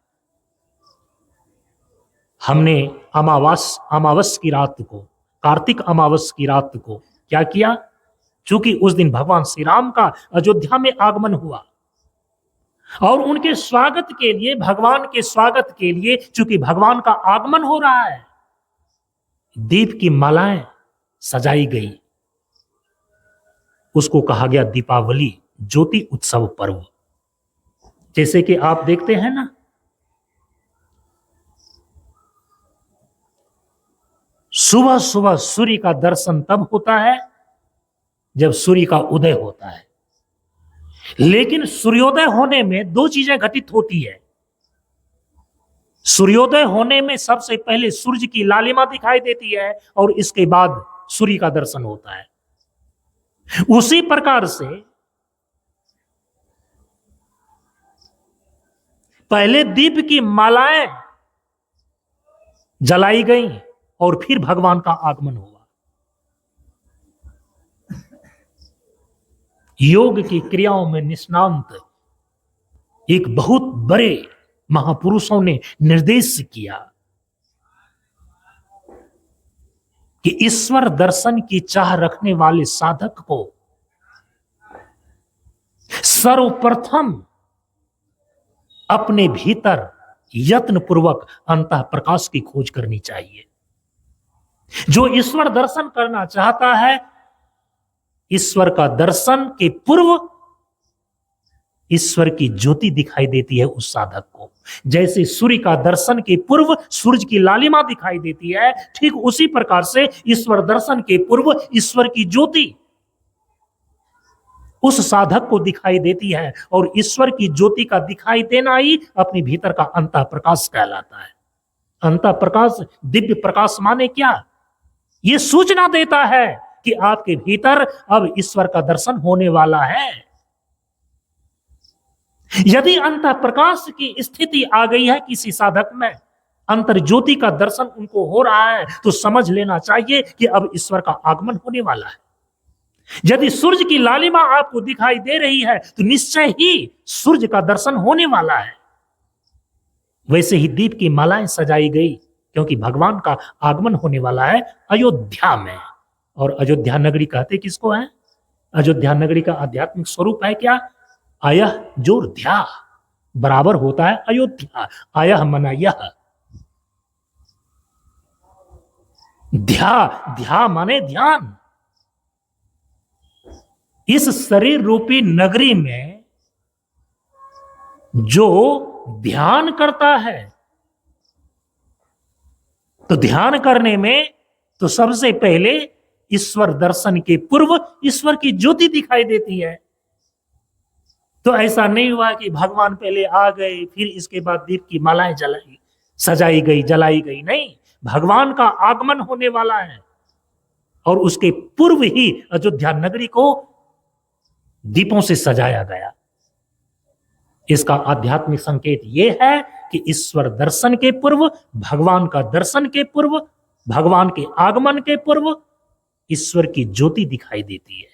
हमने अमावस्या की रात को, कार्तिक अमावस्या की रात को क्या किया? चूंकि उस दिन भगवान श्री राम का अयोध्या में आगमन हुआ और उनके स्वागत के लिए, भगवान के स्वागत के लिए, चूंकि भगवान का आगमन हो रहा है, दीप की मालाएं सजाई गई। उसको कहा गया दीपावली, ज्योति उत्सव पर्व। जैसे कि आप देखते हैं ना, सुबह सुबह सूर्य का दर्शन तब होता है जब सूर्य का उदय होता है। लेकिन सूर्योदय होने में 2 चीजें घटित होती है। सूर्योदय होने में सबसे पहले सूर्य की लालिमा दिखाई देती है और इसके बाद सूर्य का दर्शन होता है। उसी प्रकार से पहले दीप की मालाएं जलाई गई और फिर भगवान का आगमन हुआ। योग की क्रियाओं में निष्णांत एक बहुत बड़े महापुरुषों ने निर्देश किया कि ईश्वर दर्शन की चाह रखने वाले साधक को सर्वप्रथम अपने भीतर यत्न पूर्वक अंतः प्रकाश की खोज करनी चाहिए। जो ईश्वर दर्शन करना चाहता है, ईश्वर का दर्शन के पूर्व ईश्वर की ज्योति दिखाई देती है उस साधक को। जैसे सूर्य का दर्शन के पूर्व सूरज की लालिमा दिखाई देती है, ठीक उसी प्रकार से ईश्वर दर्शन के पूर्व ईश्वर की ज्योति उस साधक को दिखाई देती है, और ईश्वर की ज्योति का दिखाई देना ही अपने भीतर का अंतः प्रकाश कहलाता है। अंतः प्रकाश, दिव्य प्रकाश माने क्या? यह सूचना देता है कि आपके भीतर अब ईश्वर का दर्शन होने वाला है। यदि अंतः प्रकाश की स्थिति आ गई है किसी साधक में, अंतर ज्योति का दर्शन उनको हो रहा है, तो समझ लेना चाहिए कि अब ईश्वर का आगमन होने वाला है। यदि सूर्य की लालिमा आपको दिखाई दे रही है तो निश्चय ही सूर्य का दर्शन होने वाला है। वैसे ही दीप की मालाएं सजाई गई, क्योंकि भगवान का आगमन होने वाला है अयोध्या में। और अयोध्या नगरी कहते किसको है? अयोध्या नगरी का आध्यात्मिक स्वरूप है क्या? अयह जोर ध्या बराबर होता है अयोध्या। अयह मना यह, ध्या ध्या माने ध्यान। इस शरीर रूपी नगरी में जो ध्यान करता है, तो ध्यान करने में तो सबसे पहले ईश्वर दर्शन के पूर्व ईश्वर की ज्योति दिखाई देती है। तो ऐसा नहीं हुआ कि भगवान पहले आ गए फिर इसके बाद दीप की मालाएं सजाई गई जलाई गई। नहीं, भगवान का आगमन होने वाला है और उसके पूर्व ही अयोध्या नगरी को दीपों से सजाया गया। इसका आध्यात्मिक संकेत यह है कि ईश्वर दर्शन के पूर्व, भगवान का दर्शन के पूर्व, भगवान के आगमन के पूर्व ईश्वर की ज्योति दिखाई देती है।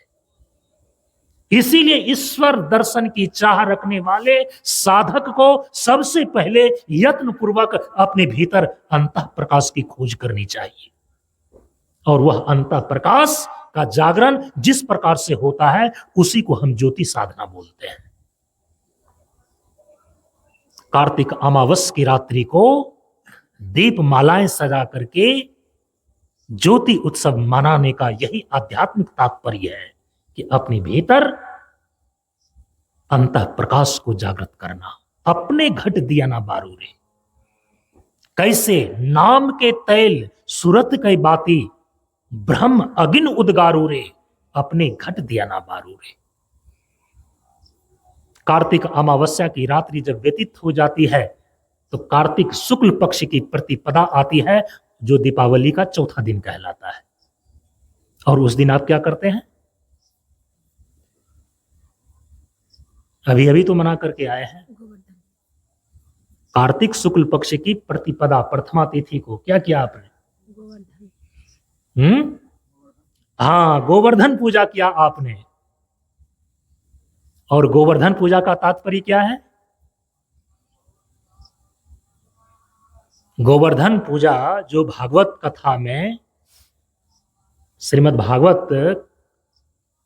इसीलिए ईश्वर दर्शन की चाह रखने वाले साधक को सबसे पहले यत्न पूर्वक अपने भीतर अंतः प्रकाश की खोज करनी चाहिए। और वह अंतः प्रकाश का जागरण जिस प्रकार से होता है उसी को हम ज्योति साधना बोलते हैं। कार्तिक अमावस्या की रात्रि को दीप मालाएं सजा करके ज्योति उत्सव मनाने का यही आध्यात्मिक तात्पर्य है कि अपने भीतर अंतः प्रकाश को जागृत करना। अपने घट दिया ना बारू रे, कैसे नाम के तैल सूरत कई बाती, ब्रह्म अगिन उदगारू रे, अपने घट दिया ना बारू रे। कार्तिक अमावस्या की रात्रि जब व्यतीत हो जाती है तो कार्तिक शुक्ल पक्ष की प्रतिपदा आती है, जो दीपावली का चौथा दिन कहलाता है। और उस दिन आप क्या करते हैं? अभी अभी तो मना करके आए हैं। कार्तिक शुक्ल पक्ष की प्रतिपदा प्रथमा तिथि को क्या किया आपने? हाँ, गोवर्धन पूजा किया आपने। और गोवर्धन पूजा का तात्पर्य क्या है? गोवर्धन पूजा जो भागवत कथा में, श्रीमद् भागवत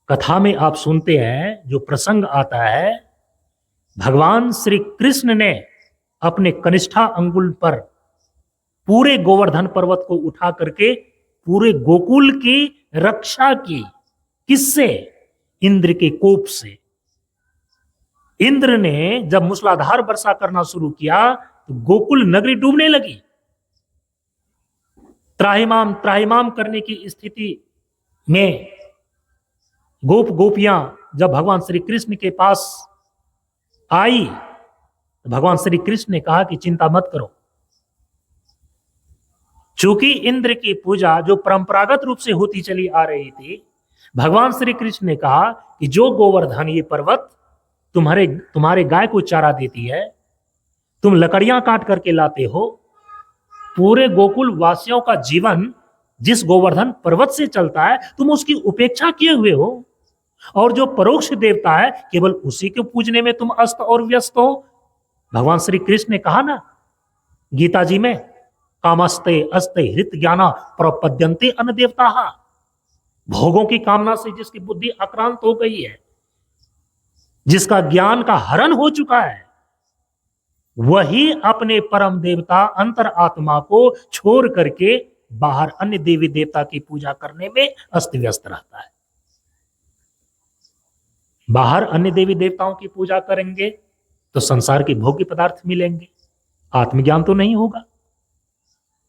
कथा में आप सुनते हैं, जो प्रसंग आता है, भगवान श्री कृष्ण ने अपने कनिष्ठा अंगुल पर पूरे गोवर्धन पर्वत को उठा करके पूरे गोकुल की रक्षा की। किससे? इंद्र के कोप से। इंद्र ने जब मूसलाधार वर्षा करना शुरू किया तो गोकुल नगरी डूबने लगी। त्राहिमाम त्राहिमाम करने की स्थिति में गोप गोपियां जब भगवान श्री कृष्ण के पास आई तो भगवान श्री कृष्ण ने कहा कि चिंता मत करो। चूंकि इंद्र की पूजा जो परंपरागत रूप से होती चली आ रही थी, भगवान श्री कृष्ण ने कहा कि जो गोवर्धन, ये पर्वत तुम्हारे गाय को चारा देती है, तुम लकड़ियां काट करके लाते हो, पूरे गोकुल वासियों का जीवन जिस गोवर्धन पर्वत से चलता है तुम उसकी उपेक्षा किए हुए हो, और जो परोक्ष देवता है केवल उसी को पूजने में तुम अस्त और व्यस्त हो। भगवान श्री कृष्ण ने कहा ना गीता जी में, कामस्ते अस्ते हृत ज्ञाना प्रपद्यन्ते अन्य देवता। भोगों की कामना से जिसकी बुद्धि आक्रांत हो गई है, जिसका ज्ञान का हरण हो चुका है, वही अपने परम देवता अंतर आत्मा को छोड़ करके बाहर अन्य देवी देवता की पूजा करने में अस्त व्यस्त रहता है। बाहर अन्य देवी देवताओं की पूजा करेंगे तो संसार के भोग्य पदार्थ मिलेंगे, आत्मज्ञान तो नहीं होगा,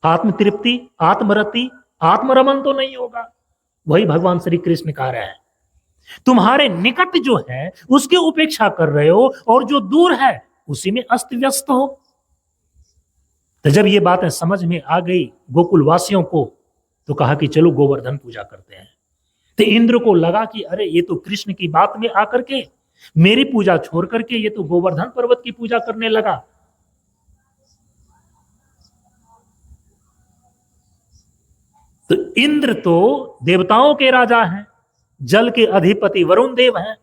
आत्म तृप्ति, आत्मरति, आत्मरमन तो नहीं होगा। वही भगवान श्री कृष्ण कह रहे हैं, तुम्हारे निकट जो है उसकी उपेक्षा कर रहे हो और जो दूर है उसी में अस्त व्यस्त हो। तो जब ये बातें समझ में आ गई गोकुल वासियों को, तो कहा कि चलो गोवर्धन पूजा करते हैं। तो इंद्र को लगा कि अरे ये तो कृष्ण की बात में आकर के मेरी पूजा छोड़ करके ये तो गोवर्धन पर्वत की पूजा करने लगा। तो इंद्र तो देवताओं के राजा हैं, जल के अधिपति वरुण देव हैं।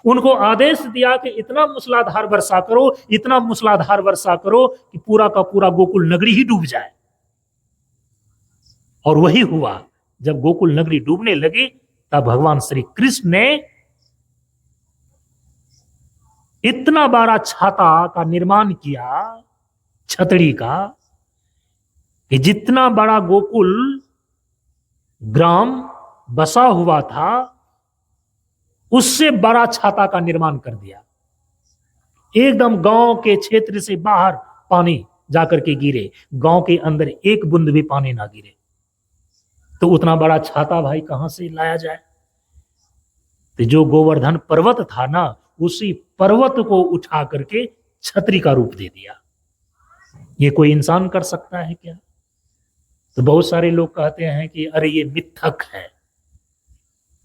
उनको आदेश दिया कि इतना मूसलाधार वर्षा करो, इतना मूसलाधार वर्षा करो कि पूरा का पूरा गोकुल नगरी ही डूब जाए। और वही हुआ, जब गोकुल नगरी डूबने लगी तब भगवान श्री कृष्ण ने इतना बड़ा छाता का निर्माण किया, छतरी का, कि जितना बड़ा गोकुल ग्राम बसा हुआ था उससे बड़ा छाता का निर्माण कर दिया। एकदम गांव के क्षेत्र से बाहर पानी जाकर के गिरे, गांव के अंदर एक बूंद भी पानी ना गिरे। तो उतना बड़ा छाता भाई कहां से लाया जाए? तो जो गोवर्धन पर्वत था ना, उसी पर्वत को उठा करके छतरी का रूप दे दिया। ये कोई इंसान कर सकता है क्या? तो बहुत सारे लोग कहते हैं कि अरे ये मिथक है,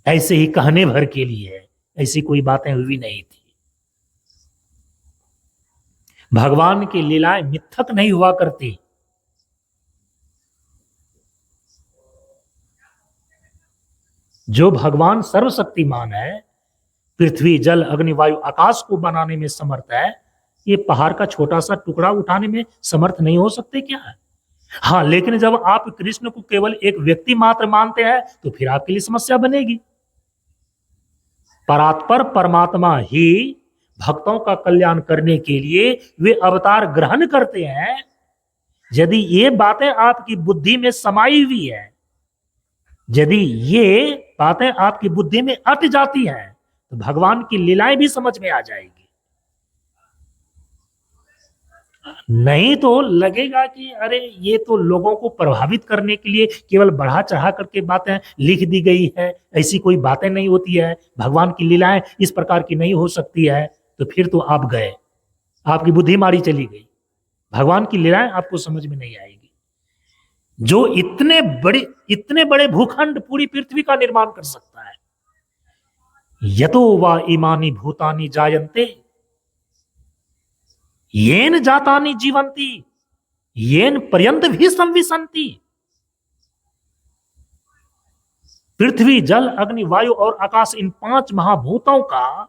ऐसे ही कहने भर के लिए है, ऐसी कोई बातें हुई नहीं थी। भगवान की लीलाएं मिथक नहीं हुआ करती। जो भगवान सर्वशक्तिमान है, पृथ्वी जल अग्नि वायु आकाश को बनाने में समर्थ है, ये पहाड़ का छोटा सा टुकड़ा उठाने में समर्थ नहीं हो सकते क्या? हाँ, लेकिन जब आप कृष्ण को केवल एक व्यक्ति मात्र मानते हैं तो फिर आपके लिए समस्या बनेगी। परात्पर परमात्मा ही भक्तों का कल्याण करने के लिए वे अवतार ग्रहण करते हैं। यदि ये बातें आपकी बुद्धि में समाई हुई है, यदि ये बातें आपकी बुद्धि में अट जाती हैं, तो भगवान की लीलाएं भी समझ में आ जाएगी। नहीं तो लगेगा कि अरे ये तो लोगों को प्रभावित करने के लिए केवल बढ़ा चढ़ा करके बातें लिख दी गई है, ऐसी कोई बातें नहीं होती है, भगवान की लीलाएं इस प्रकार की नहीं हो सकती है। तो फिर तो आप गए, आपकी बुद्धि मारी चली गई, भगवान की लीलाएं आपको समझ में नहीं आएगी। जो इतने बड़े भूखंड पूरी पृथ्वी का निर्माण कर सकता है, यतो वा इमानी भूतानि जायन्ते येन जातानि जीवंती येन पर्यंत भी संविशन्ति। पृथ्वी जल अग्नि वायु और आकाश, इन 5 महाभूतों का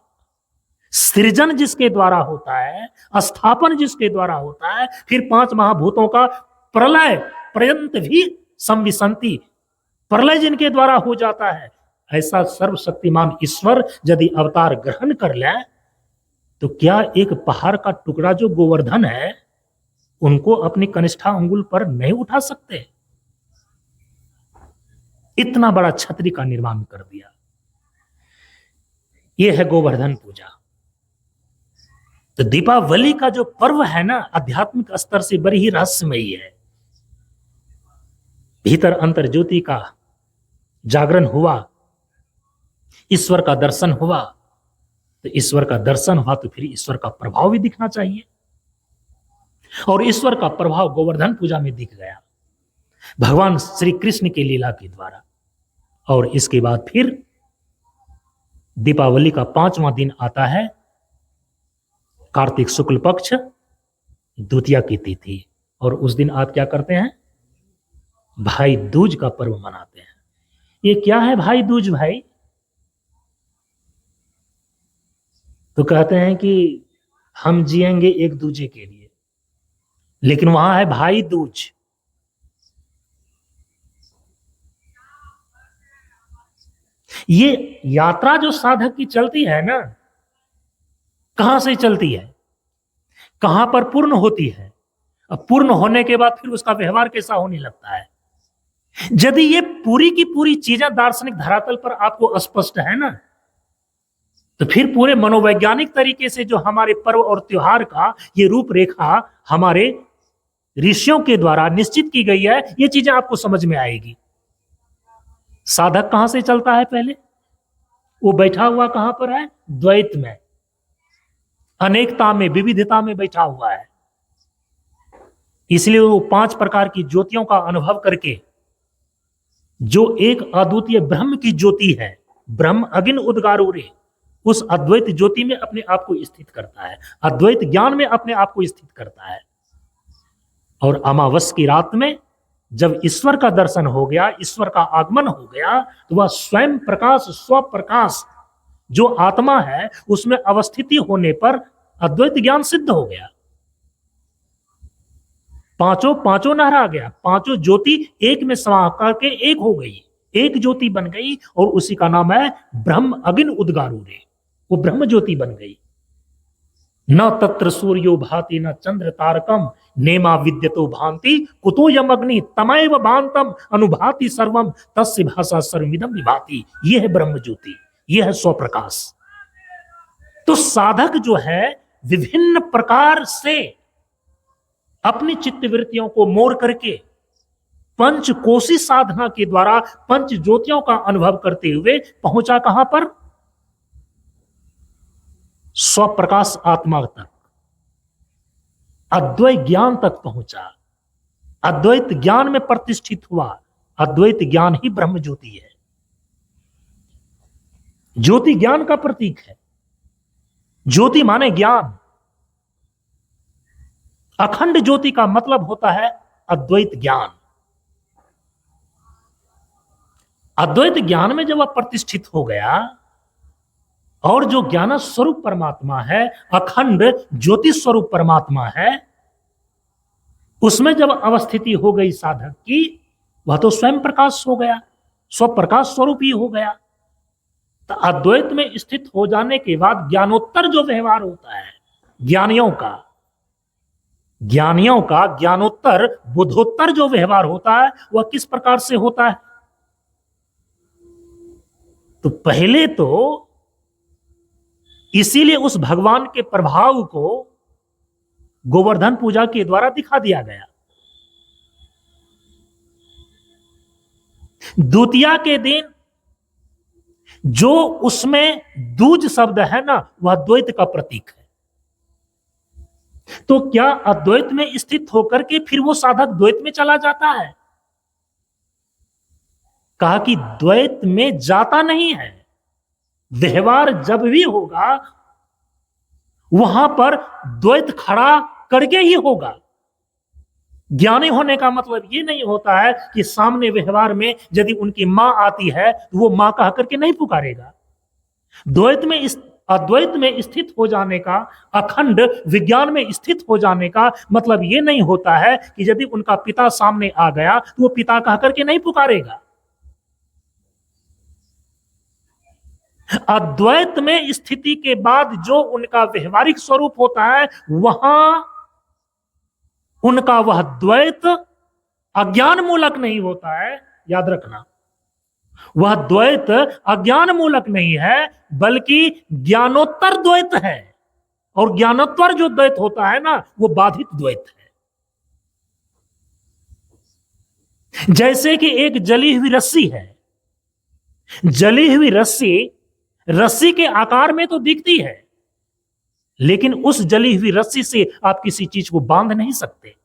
सृजन जिसके द्वारा होता है, स्थापन जिसके द्वारा होता है, फिर 5 महाभूतों का प्रलय पर्यंत भी संविशन्ति, प्रलय जिनके द्वारा हो जाता है, ऐसा सर्वशक्तिमान ईश्वर यदि अवतार ग्रहण कर ले, तो क्या एक पहाड़ का टुकड़ा जो गोवर्धन है उनको अपनी कनिष्ठा अंगुल पर नहीं उठा सकते? इतना बड़ा छतरी का निर्माण कर दिया। यह है गोवर्धन पूजा। तो दीपावली का जो पर्व है ना, आध्यात्मिक स्तर से बड़ी ही रहस्यमयी है। भीतर अंतर ज्योति का जागरण हुआ, ईश्वर का दर्शन हुआ। तो ईश्वर का दर्शन हुआ तो फिर ईश्वर का प्रभाव भी दिखना चाहिए, और ईश्वर का प्रभाव गोवर्धन पूजा में दिख गया भगवान श्री कृष्ण की लीला के द्वारा। और इसके बाद फिर दीपावली का 5वां दिन आता है, कार्तिक शुक्ल पक्ष, द्वितीया की तिथि। और उस दिन आप क्या करते हैं? भाई दूज का पर्व मनाते हैं। ये क्या है भाई दूज भाई? तो कहते हैं कि हम जिएंगे एक दूजे के लिए, लेकिन वहां है भाई दूज। ये यात्रा जो साधक की चलती है ना, कहां से चलती है, कहां पर पूर्ण होती है, अब पूर्ण होने के बाद फिर उसका व्यवहार कैसा होने लगता है। यदि ये पूरी की पूरी चीजें दार्शनिक धरातल पर आपको स्पष्ट है ना, तो फिर पूरे मनोवैज्ञानिक तरीके से जो हमारे पर्व और त्योहार का ये रूपरेखा हमारे ऋषियों के द्वारा निश्चित की गई है, ये चीजें आपको समझ में आएगी। साधक कहां से चलता है? पहले वो बैठा हुआ कहां पर है? द्वैत में, अनेकता में, विविधता में बैठा हुआ है। इसलिए वो 5 प्रकार की ज्योतियों का अनुभव करके जो एक अद्वितीय ब्रह्म की ज्योति है, ब्रह्म अगिन उद्गारूरे, उस अद्वैत ज्योति में अपने आप को स्थित करता है, अद्वैत ज्ञान में अपने आप को स्थित करता है। और अमावस की रात में जब ईश्वर का दर्शन हो गया, ईश्वर का आगमन हो गया, तो वह स्वयं प्रकाश, स्व प्रकाश जो आत्मा है उसमें अवस्थिति होने पर अद्वैत ज्ञान सिद्ध हो गया। पांचों नहरा गया, पांचों ज्योति एक में समा करके एक हो गई, एक ज्योति बन गई, और उसी का नाम है ब्रह्म अगिन उद्गारूरे। वो ब्रह्म ज्योति बन गई। न तत्र सूर्यो भाति न चंद्र तारकम नेमा विद्यतो भांति कुतो यम अग्नि तमैव भांतम अनुभाति सर्वम तस्य भाषा सर्वमिदं विभाति। ये है ब्रह्म ज्योति, ये है स्वप्रकाश। तो साधक जो है विभिन्न प्रकार से अपनी चित्तवृत्तियों को मोड़ करके पंचकोशी साधना के द्वारा पंच ज्योतियों का अनुभव करते हुए पहुंचा कहां पर? स्वप्रकाश आत्मा तक, अद्वैत ज्ञान तक पहुंचा, अद्वैत ज्ञान में प्रतिष्ठित हुआ। अद्वैत ज्ञान ही ब्रह्म ज्योति है। ज्योति ज्ञान का प्रतीक है। ज्योति माने ज्ञान। अखंड ज्योति का मतलब होता है अद्वैत ज्ञान। अद्वैत ज्ञान में जब वह प्रतिष्ठित हो गया और जो ज्ञान स्वरूप परमात्मा है, अखंड ज्योति स्वरूप परमात्मा है, उसमें जब अवस्थिति हो गई साधक की, वह तो स्वयं प्रकाश हो गया, स्वप्रकाश स्वरूप ही हो गया। तो अद्वैत में स्थित हो जाने के बाद ज्ञानोत्तर जो व्यवहार होता है ज्ञानियों का ज्ञानोत्तर बुद्धोत्तर जो व्यवहार होता है, वह किस प्रकार से होता है? तो पहले तो इसीलिए उस भगवान के प्रभाव को गोवर्धन पूजा के द्वारा दिखा दिया गया। द्वितीया के दिन जो उसमें दूज शब्द है ना, वह द्वैत का प्रतीक है। तो क्या अद्वैत में स्थित होकर के फिर वो साधक द्वैत में चला जाता है? कहा कि द्वैत में जाता नहीं है। व्यवहार जब भी होगा वहां पर द्वैत खड़ा करके ही होगा। ज्ञानी होने का मतलब ये नहीं होता है कि सामने व्यवहार में यदि उनकी मां आती है तो वो मां कह करके नहीं पुकारेगा। अद्वैत में स्थित हो जाने का, अखंड विज्ञान में स्थित हो जाने का मतलब ये नहीं होता है कि यदि उनका पिता सामने आ गया तो वो पिता कह करके नहीं पुकारेगा। अद्वैत में स्थिति के बाद जो उनका व्यवहारिक स्वरूप होता है, वहां उनका वह द्वैत अज्ञान मूलक नहीं होता है। याद रखना, वह द्वैत अज्ञान मूलक नहीं है, बल्कि ज्ञानोत्तर द्वैत है। और ज्ञानोत्तर जो द्वैत होता है ना, वो बाधित द्वैत है। जैसे कि एक जली हुई रस्सी है। जली हुई रस्सी के आकार में तो दिखती है, लेकिन उस जली हुई रस्सी से आप किसी चीज को बांध नहीं सकते।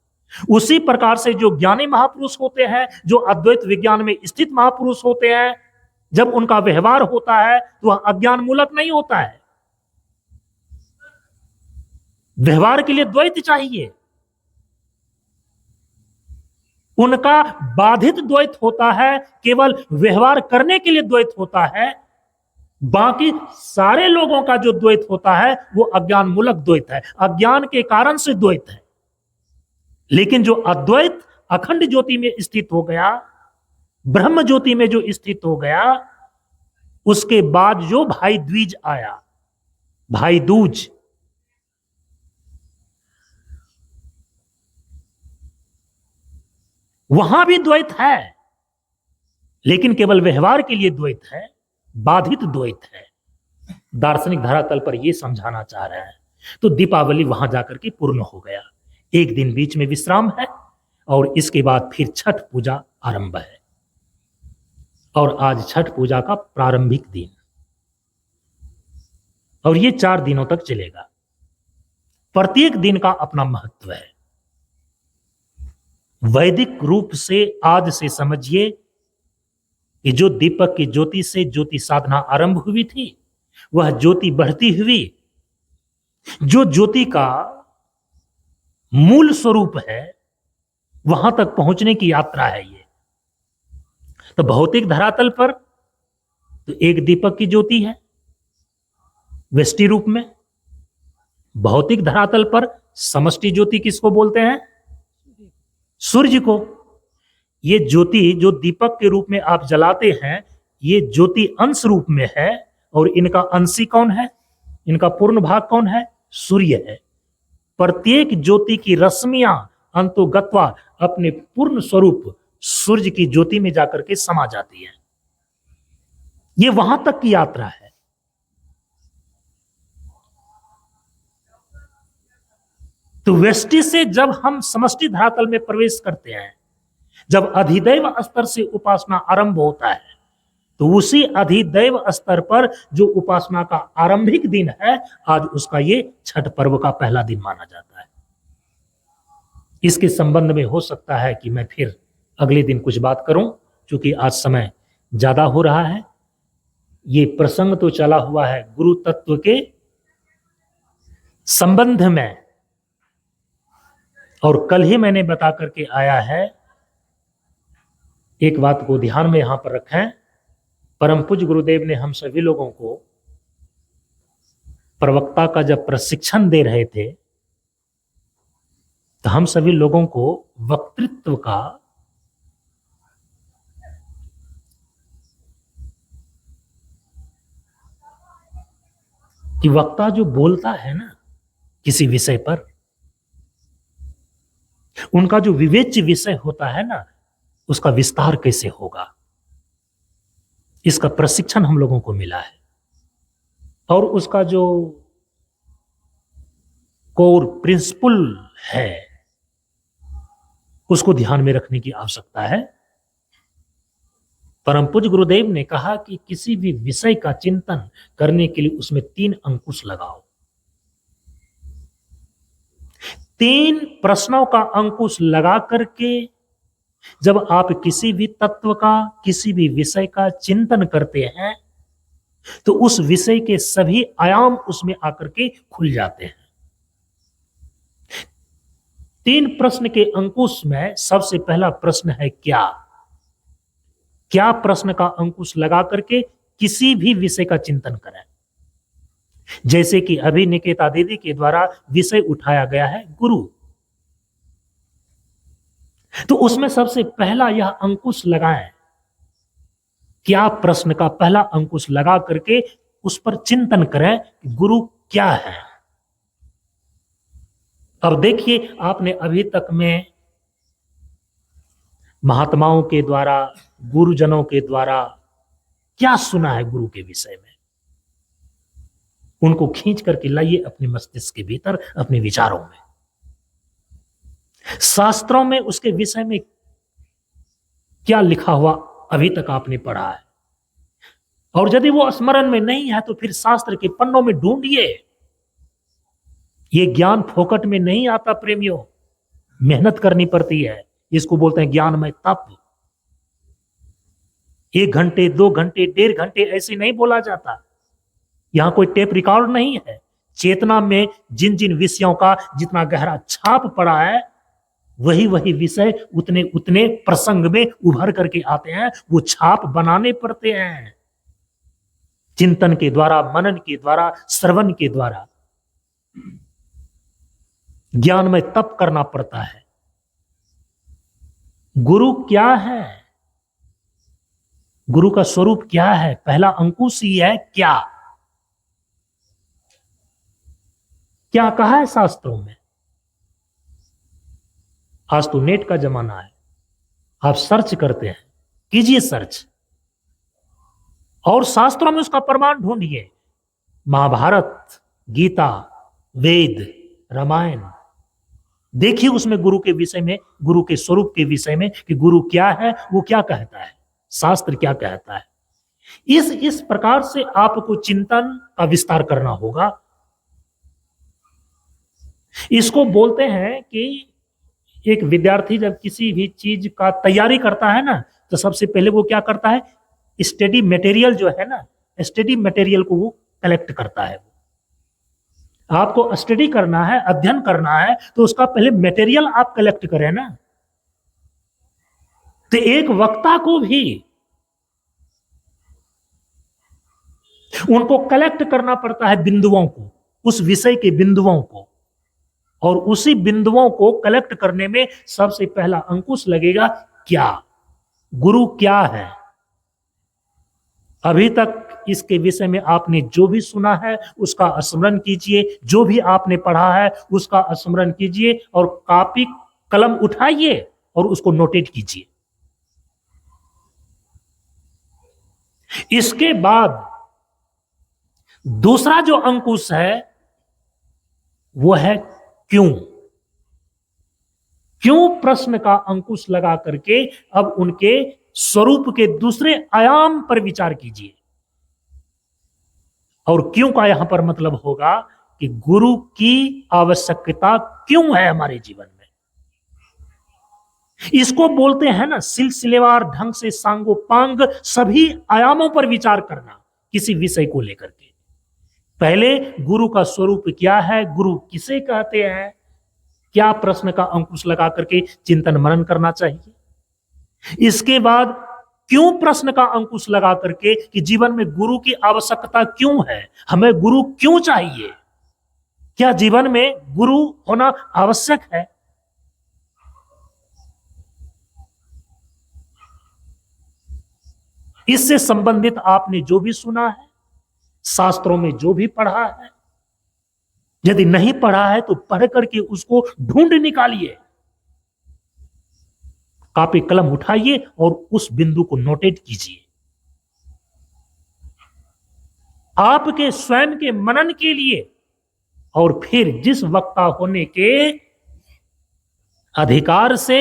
उसी प्रकार से जो ज्ञानी महापुरुष होते हैं, जो अद्वैत विज्ञान में स्थित महापुरुष होते हैं, जब उनका व्यवहार होता है तो वह अज्ञान मूलक नहीं होता है। व्यवहार के लिए द्वैत चाहिए, उनका बाधित द्वैत होता है, केवल व्यवहार करने के लिए द्वैत होता है। बाकी सारे लोगों का जो द्वैत होता है वो अज्ञान मूलक द्वैत है, अज्ञान के कारण से द्वैत है। लेकिन जो अद्वैत अखंड ज्योति में स्थित हो गया, ब्रह्म ज्योति में जो स्थित हो गया, उसके बाद जो भाई द्विज आया, भाई दूज, वहां भी द्वैत है, लेकिन केवल व्यवहार के लिए द्वैत है, बाधित द्वैत है। दार्शनिक धरातल पर यह समझाना चाह रहे हैं। तो दीपावली वहां जाकर के पूर्ण हो गया। एक दिन बीच में विश्राम है और इसके बाद फिर छठ पूजा आरंभ है। और आज छठ पूजा का प्रारंभिक दिन, और ये 4 दिनों तक चलेगा। प्रत्येक दिन का अपना महत्व है। वैदिक रूप से आज से समझिए कि जो दीपक की ज्योति से ज्योति साधना आरंभ हुई थी, वह ज्योति बढ़ती हुई जो ज्योति का मूल स्वरूप है, वहां तक पहुंचने की यात्रा है ये। तो भौतिक धरातल पर तो एक दीपक की ज्योति है व्यष्टि रूप में। भौतिक धरातल पर समष्टि ज्योति किसको बोलते हैं? सूर्य को। ये ज्योति जो दीपक के रूप में आप जलाते हैं, ये ज्योति अंश रूप में है, और इनका अंशी कौन है? इनका पूर्ण भाग कौन है? सूर्य है। प्रत्येक ज्योति की रश्मियां अंतोगत्वा अपने पूर्ण स्वरूप सूर्य की ज्योति में जाकर के समा जाती है। ये वहां तक की यात्रा है। तो व्यष्टि से जब हम समष्टि धरातल में प्रवेश करते हैं, जब अधिदैव स्तर से उपासना आरंभ होता है, तो उसी अधिदैव स्तर पर जो उपासना का आरंभिक दिन है, आज उसका ये छठ पर्व का पहला दिन माना जाता है। इसके संबंध में हो सकता है कि मैं फिर अगले दिन कुछ बात करूं, क्योंकि आज समय ज्यादा हो रहा है। ये प्रसंग तो चला हुआ है गुरु तत्व के संबंध में, और कल ही मैंने बता करके आया है। एक बात को ध्यान में यहां पर रखें, परम पूज्य गुरुदेव ने हम सभी लोगों को प्रवक्ता का जब प्रशिक्षण दे रहे थे, तो हम सभी लोगों को वक्तृत्व का कि वक्ता जो बोलता है ना किसी विषय पर, उनका जो विवेच्य विषय होता है ना, उसका विस्तार कैसे होगा, इसका प्रशिक्षण हम लोगों को मिला है। और उसका जो कोर प्रिंसिपल है, उसको ध्यान में रखने की आवश्यकता है। परम पूज्य गुरुदेव ने कहा कि किसी भी विषय का चिंतन करने के लिए उसमें 3 अंकुश लगाओ। 3 प्रश्नों का अंकुश लगा करके जब आप किसी भी तत्व का, किसी भी विषय का चिंतन करते हैं, तो उस विषय के सभी आयाम उसमें आकर के खुल जाते हैं। 3 प्रश्न के अंकुश में सबसे पहला प्रश्न है क्या। क्या प्रश्न का अंकुश लगा करके किसी भी विषय का चिंतन करें। जैसे कि अभी निकेता दीदी के द्वारा विषय उठाया गया है गुरु, तो उसमें सबसे पहला यह अंकुश लगाएं। क्या प्रश्न का पहला अंकुश लगा करके उस पर चिंतन करें कि गुरु क्या है। अब देखिए, आपने अभी तक में महात्माओं के द्वारा, गुरुजनों के द्वारा क्या सुना है गुरु के विषय में। उनको खींच करके लाइए अपने मस्तिष्क के भीतर, अपने विचारों में। शास्त्रों में उसके विषय में क्या लिखा हुआ अभी तक आपने पढ़ा है, और यदि वो स्मरण में नहीं है तो फिर शास्त्र के पन्नों में ढूंढिए। ये ज्ञान फोकट में नहीं आता प्रेमियों, मेहनत करनी पड़ती है। इसको बोलते हैं ज्ञान में तप। 1 घंटे 2 घंटे 1.5 घंटे ऐसे नहीं बोला जाता। यहां कोई टेप रिकॉर्ड नहीं है। चेतना में जिन जिन विषयों का जितना गहरा छाप पड़ा है, वही वही विषय उतने उतने प्रसंग में उभर करके आते हैं, वो छाप बनाने पड़ते हैं चिंतन के द्वारा, मनन के द्वारा, श्रवण के द्वारा। ज्ञान में तप करना पड़ता है। गुरु क्या है, गुरु का स्वरूप क्या है, पहला अंकुश ही है क्या। क्या कहा है शास्त्रों में। आज तो नेट का जमाना है, आप सर्च करते हैं, कीजिए सर्च और शास्त्रों में उसका प्रमाण ढूंढिए। महाभारत, गीता, वेद, रामायण, देखिए उसमें गुरु के विषय में, गुरु के स्वरूप के विषय में कि गुरु क्या है, वो क्या कहता है, शास्त्र क्या कहता है। इस प्रकार से आपको चिंतन का विस्तार करना होगा। इसको बोलते हैं कि एक विद्यार्थी जब किसी भी चीज का तैयारी करता है ना, तो सबसे पहले वो क्या करता है, स्टडी मटेरियल जो है ना, स्टडी मटेरियल को वो कलेक्ट करता है। आपको स्टडी करना है, अध्ययन करना है, तो उसका पहले मटेरियल आप कलेक्ट करें ना। तो एक वक्ता को भी उनको कलेक्ट करना पड़ता है बिंदुओं को, उस विषय के बिंदुओं को, और उसी बिंदुओं को कलेक्ट करने में सबसे पहला अंकुश लगेगा क्या, गुरु क्या है। अभी तक इसके विषय में आपने जो भी सुना है उसका स्मरण कीजिए, जो भी आपने पढ़ा है उसका स्मरण कीजिए और कॉपी कलम उठाइए और उसको नोटेट कीजिए। इसके बाद दूसरा जो अंकुश है वो है क्यों। क्यों प्रश्न का अंकुश लगा करके अब उनके स्वरूप के दूसरे आयाम पर विचार कीजिए। और क्यों का यहां पर मतलब होगा कि गुरु की आवश्यकता क्यों है हमारे जीवन में। इसको बोलते हैं ना सिलसिलेवार ढंग से सांगोपांग सभी आयामों पर विचार करना किसी विषय को लेकर के। पहले गुरु का स्वरूप क्या है, गुरु किसे कहते हैं, क्या प्रश्न का अंकुश लगा करके चिंतन मनन करना चाहिए। इसके बाद क्यों प्रश्न का अंकुश लगा करके कि जीवन में गुरु की आवश्यकता क्यों है, हमें गुरु क्यों चाहिए, क्या जीवन में गुरु होना आवश्यक है। इससे संबंधित आपने जो भी सुना है, शास्त्रों में जो भी पढ़ा है, यदि नहीं पढ़ा है तो पढ़ करके उसको ढूंढ निकालिए, कॉपी कलम उठाइए और उस बिंदु को नोटेट कीजिए। आपके स्वयं के मनन के लिए और फिर जिस वक्ता होने के अधिकार से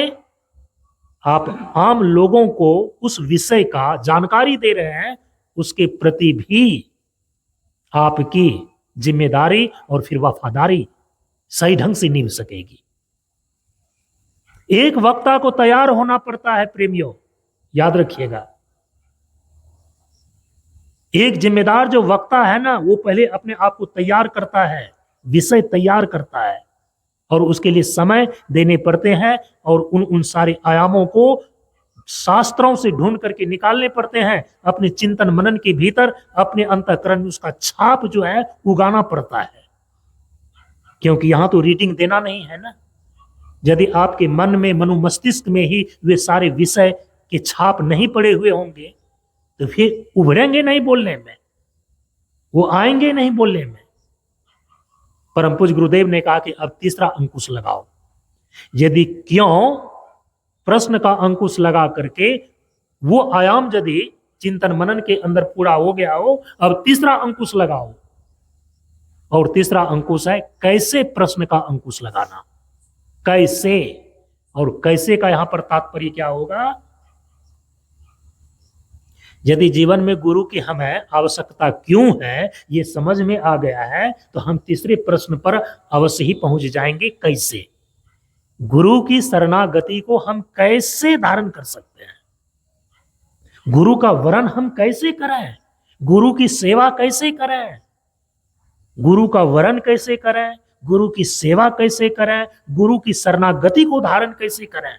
आप आम लोगों को उस विषय का जानकारी दे रहे हैं, उसके प्रति भी आपकी जिम्मेदारी और फिर वफादारी सही ढंग से निभ सकेगी। एक वक्ता को तैयार होना पड़ता है प्रेमियों, याद रखिएगा। एक जिम्मेदार जो वक्ता है ना, वो पहले अपने आप को तैयार करता है, विषय तैयार करता है और उसके लिए समय देने पड़ते हैं और उन सारे आयामों को शास्त्रों से ढूंढ करके निकालने पड़ते हैं। अपने चिंतन मनन के भीतर अपने अंतःकरण में उसका छाप जो है उगाना पड़ता है, क्योंकि यहां तो रीडिंग देना नहीं है ना। यदि आपके मन में, मनो मस्तिष्क में ही वे सारे विषय के छाप नहीं पड़े हुए होंगे तो फिर उभरेंगे नहीं बोलने में, वो आएंगे नहीं बोलने में। परम पूज्य गुरुदेव ने कहा कि अब तीसरा अंकुश लगाओ। यदि क्यों प्रश्न का अंकुश लगा करके वो आयाम यदि चिंतन मनन के अंदर पूरा हो गया हो, अब तीसरा अंकुश लगाओ। और तीसरा अंकुश है कैसे प्रश्न का अंकुश लगाना। कैसे, और कैसे का यहां पर तात्पर्य क्या होगा। यदि जीवन में गुरु की हमें आवश्यकता क्यों है ये समझ में आ गया है तो हम तीसरे प्रश्न पर अवश्य ही पहुंच जाएंगे, कैसे। गुरु की शरणागति को हम कैसे धारण कर सकते हैं, गुरु का वरण हम कैसे करें, गुरु की सेवा कैसे करें, गुरु का वरण कैसे करें, गुरु की सेवा कैसे करें, गुरु की शरणागति को धारण कैसे करें।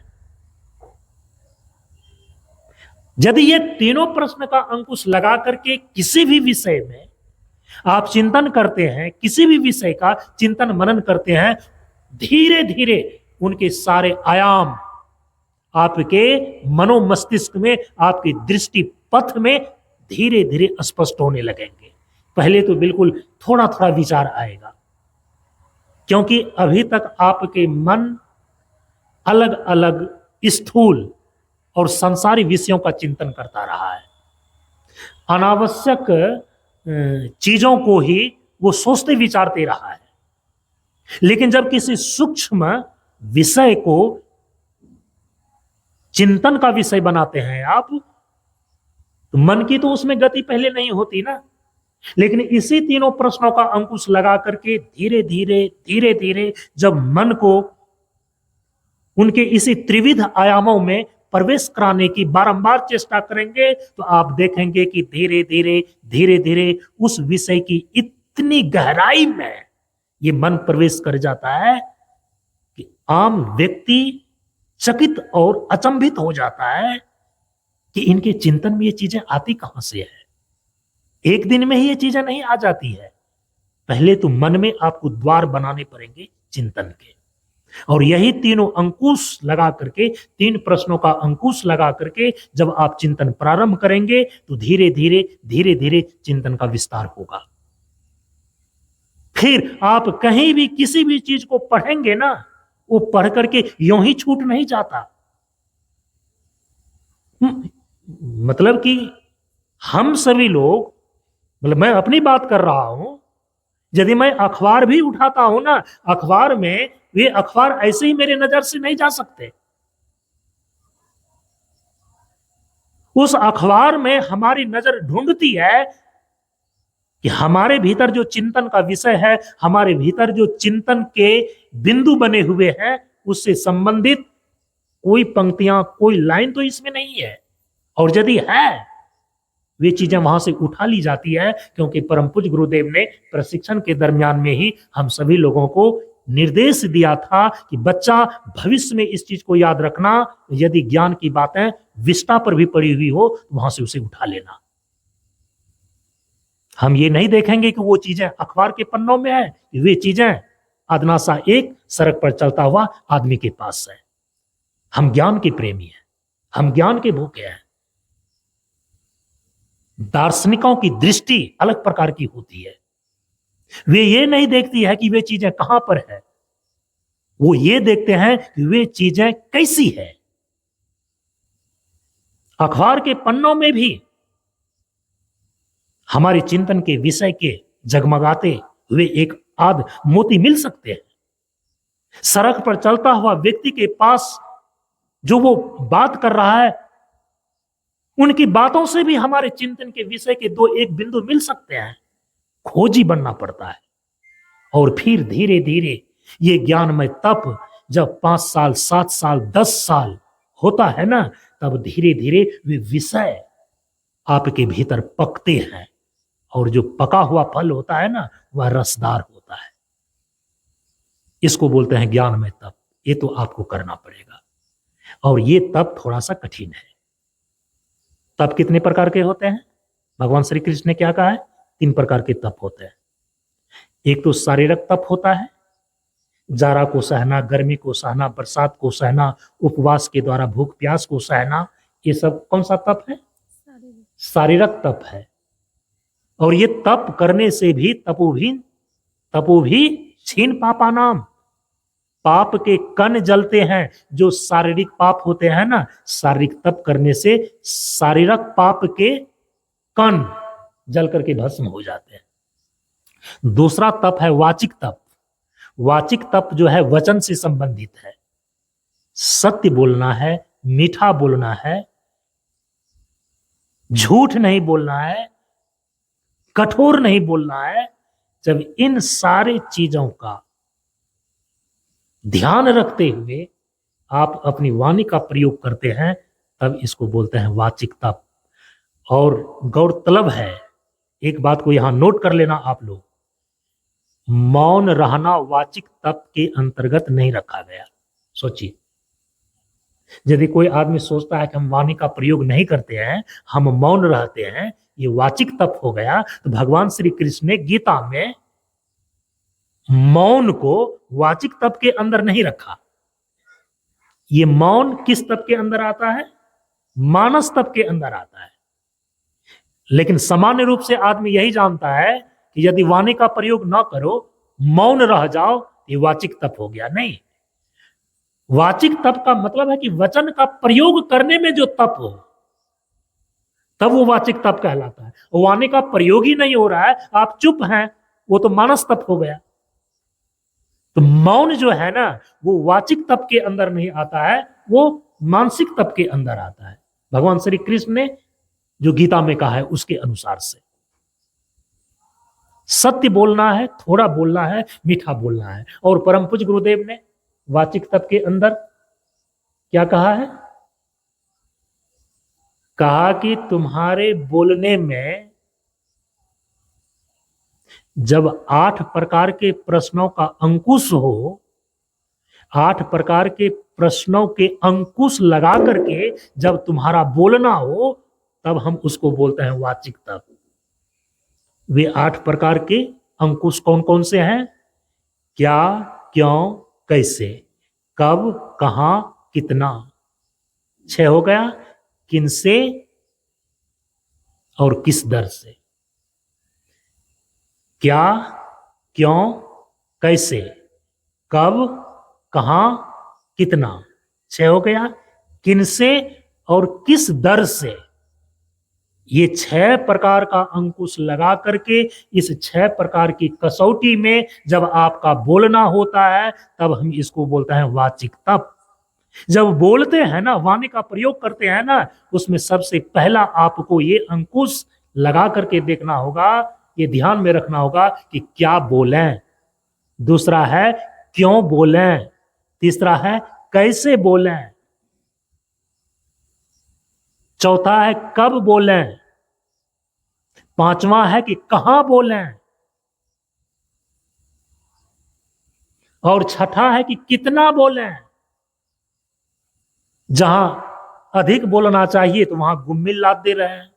यदि ये तीनों प्रश्न का अंकुश लगा करके किसी भी विषय में आप चिंतन करते हैं, किसी भी विषय का चिंतन मनन करते हैं, धीरे धीरे उनके सारे आयाम आपके मनोमस्तिष्क में, आपकी दृष्टि पथ में धीरे धीरे स्पष्ट होने लगेंगे। पहले तो बिल्कुल थोड़ा थोड़ा विचार आएगा, क्योंकि अभी तक आपके मन अलग अलग स्थूल और संसारी विषयों का चिंतन करता रहा है। अनावश्यक चीजों को ही वो सोचते विचारते रहा है। लेकिन जब किसी सूक्ष्म विषय को चिंतन का विषय बनाते हैं आप, तो मन की तो उसमें गति पहले नहीं होती ना। लेकिन इसी तीनों प्रश्नों का अंकुश लगा करके धीरे धीरे जब मन को उनके इसी त्रिविध आयामों में प्रवेश कराने की बारंबार चेष्टा करेंगे, तो आप देखेंगे कि धीरे धीरे उस विषय की इतनी गहराई में ये मन प्रवेश कर जाता है कि आम व्यक्ति चकित और अचंभित हो जाता है कि इनके चिंतन में ये चीजें आती कहां से है। एक दिन में ही ये चीजें नहीं आ जाती है, पहले तो मन में आपको द्वार बनाने पड़ेंगे चिंतन के। और यही तीनों अंकुश लगा करके, तीन प्रश्नों का अंकुश लगा करके जब आप चिंतन प्रारंभ करेंगे, तो धीरे धीरे चिंतन का विस्तार होगा। फिर आप कहीं भी किसी भी चीज को पढ़ेंगे ना, वो पढ़ करके यूं ही छूट नहीं जाता। मतलब कि हम सभी लोग, मतलब मैं अपनी बात कर रहा हूं, यदि मैं अखबार भी उठाता हूं ना, अखबार में वे अखबार ऐसे ही मेरे नजर से नहीं जा सकते। उस अखबार में हमारी नजर ढूंढती है कि हमारे भीतर जो चिंतन का विषय है, हमारे भीतर जो चिंतन के बिंदु बने हुए हैं, उससे संबंधित कोई पंक्तियां, कोई लाइन तो इसमें नहीं है। और यदि है, वे चीजें वहां से उठा ली जाती है, क्योंकि परम पूज्य गुरुदेव ने प्रशिक्षण के दरमियान में ही हम सभी लोगों को निर्देश दिया था कि बच्चा भविष्य में इस चीज को याद रखना, यदि ज्ञान की बातें विष्टा पर भी पड़ी हुई हो तो वहां से उसे उठा लेना। हम ये नहीं देखेंगे कि वो चीजें अखबार के पन्नों में है, वे चीजें अदनासा एक सड़क पर चलता हुआ आदमी के पास है। हम ज्ञान के प्रेमी हैं, हम ज्ञान के भूखे हैं। दार्शनिकों की दृष्टि अलग प्रकार की होती है। वे ये नहीं देखती है कि वे चीजें कहां पर है, वो ये देखते हैं कि वे चीजें कैसी है। अखबार के पन्नों में भी हमारे चिंतन के विषय के जगमगाते हुए एक आध मोती मिल सकते हैं। सड़क पर चलता हुआ व्यक्ति के पास जो वो बात कर रहा है, उनकी बातों से भी हमारे चिंतन के विषय के दो एक बिंदु मिल सकते हैं। खोजी बनना पड़ता है। और फिर धीरे धीरे ये ज्ञानमय तप जब 5 साल, 7 साल, 10 साल होता है ना, तब धीरे धीरे वे विषय आपके भीतर पकते हैं। और जो पका हुआ फल होता है ना, वह रसदार होता है। इसको बोलते हैं ज्ञानमय तप। ये तो आपको करना पड़ेगा। और ये तप थोड़ा सा कठिन है। तप कितने प्रकार के होते हैं? भगवान श्री कृष्ण ने क्या कहा है? 3 प्रकार के तप होते हैं। एक तो शारीरिक तप होता है, जाड़ा को सहना, गर्मी को सहना, बरसात को सहना, उपवास के द्वारा भूख प्यास को सहना। ये सब कौन सा तप है? शारीरिक तप है। और ये तप करने से भी तपो भी छीन पापा नाम, पाप के कण जलते हैं। जो शारीरिक पाप होते हैं ना, शारीरिक तप करने से शारीरिक पाप के कण जल करके भस्म हो जाते हैं। दूसरा तप है वाचिक तप। वाचिक तप जो है वचन से संबंधित है। सत्य बोलना है, मीठा बोलना है, झूठ नहीं बोलना है, कठोर नहीं बोलना है। जब इन सारे चीजों का ध्यान रखते हुए आप अपनी वाणी का प्रयोग करते हैं, तब इसको बोलते हैं वाचिक तप। और गौरतलब है, एक बात को यहां नोट कर लेना आप लोग, मौन रहना वाचिक तप के अंतर्गत नहीं रखा गया। सोचिए, यदि कोई आदमी सोचता है कि हम वाणी का प्रयोग नहीं करते हैं, हम मौन रहते हैं, ये वाचिक तप हो गया, तो भगवान श्री कृष्ण ने गीता में मौन को वाचिक तप के अंदर नहीं रखा। ये मौन किस तप के अंदर आता है? मानस तप के अंदर आता है। लेकिन सामान्य रूप से आदमी यही जानता है कि यदि वाणी का प्रयोग ना करो, मौन रह जाओ, ये वाचिक तप हो गया। नहीं, वाचिक तप का मतलब है कि वचन का प्रयोग करने में जो तप हो, तब वो वाचिक तप कहलाता है। वाणी का प्रयोग ही नहीं हो रहा है, आप चुप हैं, वो तो मानस तप हो गया। तो मौन जो है ना, वो वाचिक तप के अंदर नहीं आता है, वो मानसिक तप के अंदर आता है। भगवान श्री कृष्ण ने जो गीता में कहा है उसके अनुसार से सत्य बोलना है, थोड़ा बोलना है, मीठा बोलना है। और परम पूज्य गुरुदेव ने वाचिक तप के अंदर क्या कहा है? कहा कि तुम्हारे बोलने में जब 8 प्रकार के प्रश्नों का अंकुश हो, 8 प्रकार के प्रश्नों के अंकुश लगा करके जब तुम्हारा बोलना हो, तब हम उसको बोलते हैं वाचिक तप। वे 8 प्रकार के अंकुश कौन कौन से हैं? क्या, क्यों, कैसे, कब, कहां, कितना। 6 हो गया। किनसे और किस दर से। क्या, क्यों, कैसे, कब, कहां, कितना। 6 हो गया। किनसे और किस दर से। ये 6 प्रकार का अंकुश लगा करके इस 6 प्रकार की कसौटी में जब आपका बोलना होता है, तब हम इसको बोलते हैं वाचिक तप। जब बोलते हैं ना, वाणी का प्रयोग करते हैं ना, उसमें सबसे पहला आपको ये अंकुश लगा करके देखना होगा, ये ध्यान में रखना होगा कि क्या बोलें। दूसरा है क्यों बोलें। तीसरा है कैसे बोलें। चौथा है कब बोलें। पांचवा है कि कहां बोलें। और छठा है कि कितना बोलें। जहां अधिक बोलना चाहिए तो वहां गुम्मिल लाद दे रहे हैं,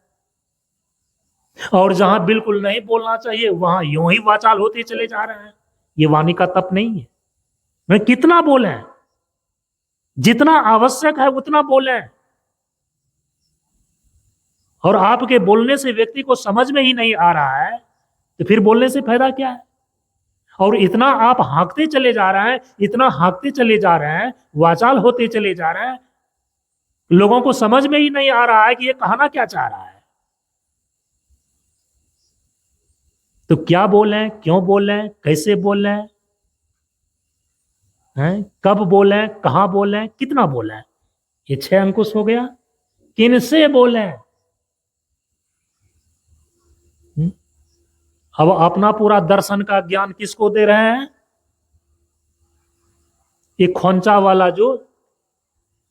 और जहां बिल्कुल नहीं बोलना चाहिए वहां यूं ही वाचाल होते चले जा रहे हैं। ये वाणी का तप नहीं है। मैं कितना बोलें, जितना आवश्यक है उतना बोलें। और आपके बोलने से व्यक्ति को समझ में ही नहीं आ रहा है, तो फिर बोलने से फायदा क्या है? और इतना आप हाँकते चले जा रहे हैं, इतना हाँकते चले जा रहे हैं, वाचाल होते चले जा रहे हैं, लोगों को समझ में ही नहीं आ रहा है कि ये कहना क्या चाह रहा है। तो क्या बोलें, क्यों बोलें, कैसे बोलें, हैं, कब बोलें, कहां बोलें, कितना बोलें। ये 6 अंकुश हो गया। किनसे बोलें। अब अपना पूरा दर्शन का ज्ञान किसको दे रहे हैं? ये खोंचा वाला जो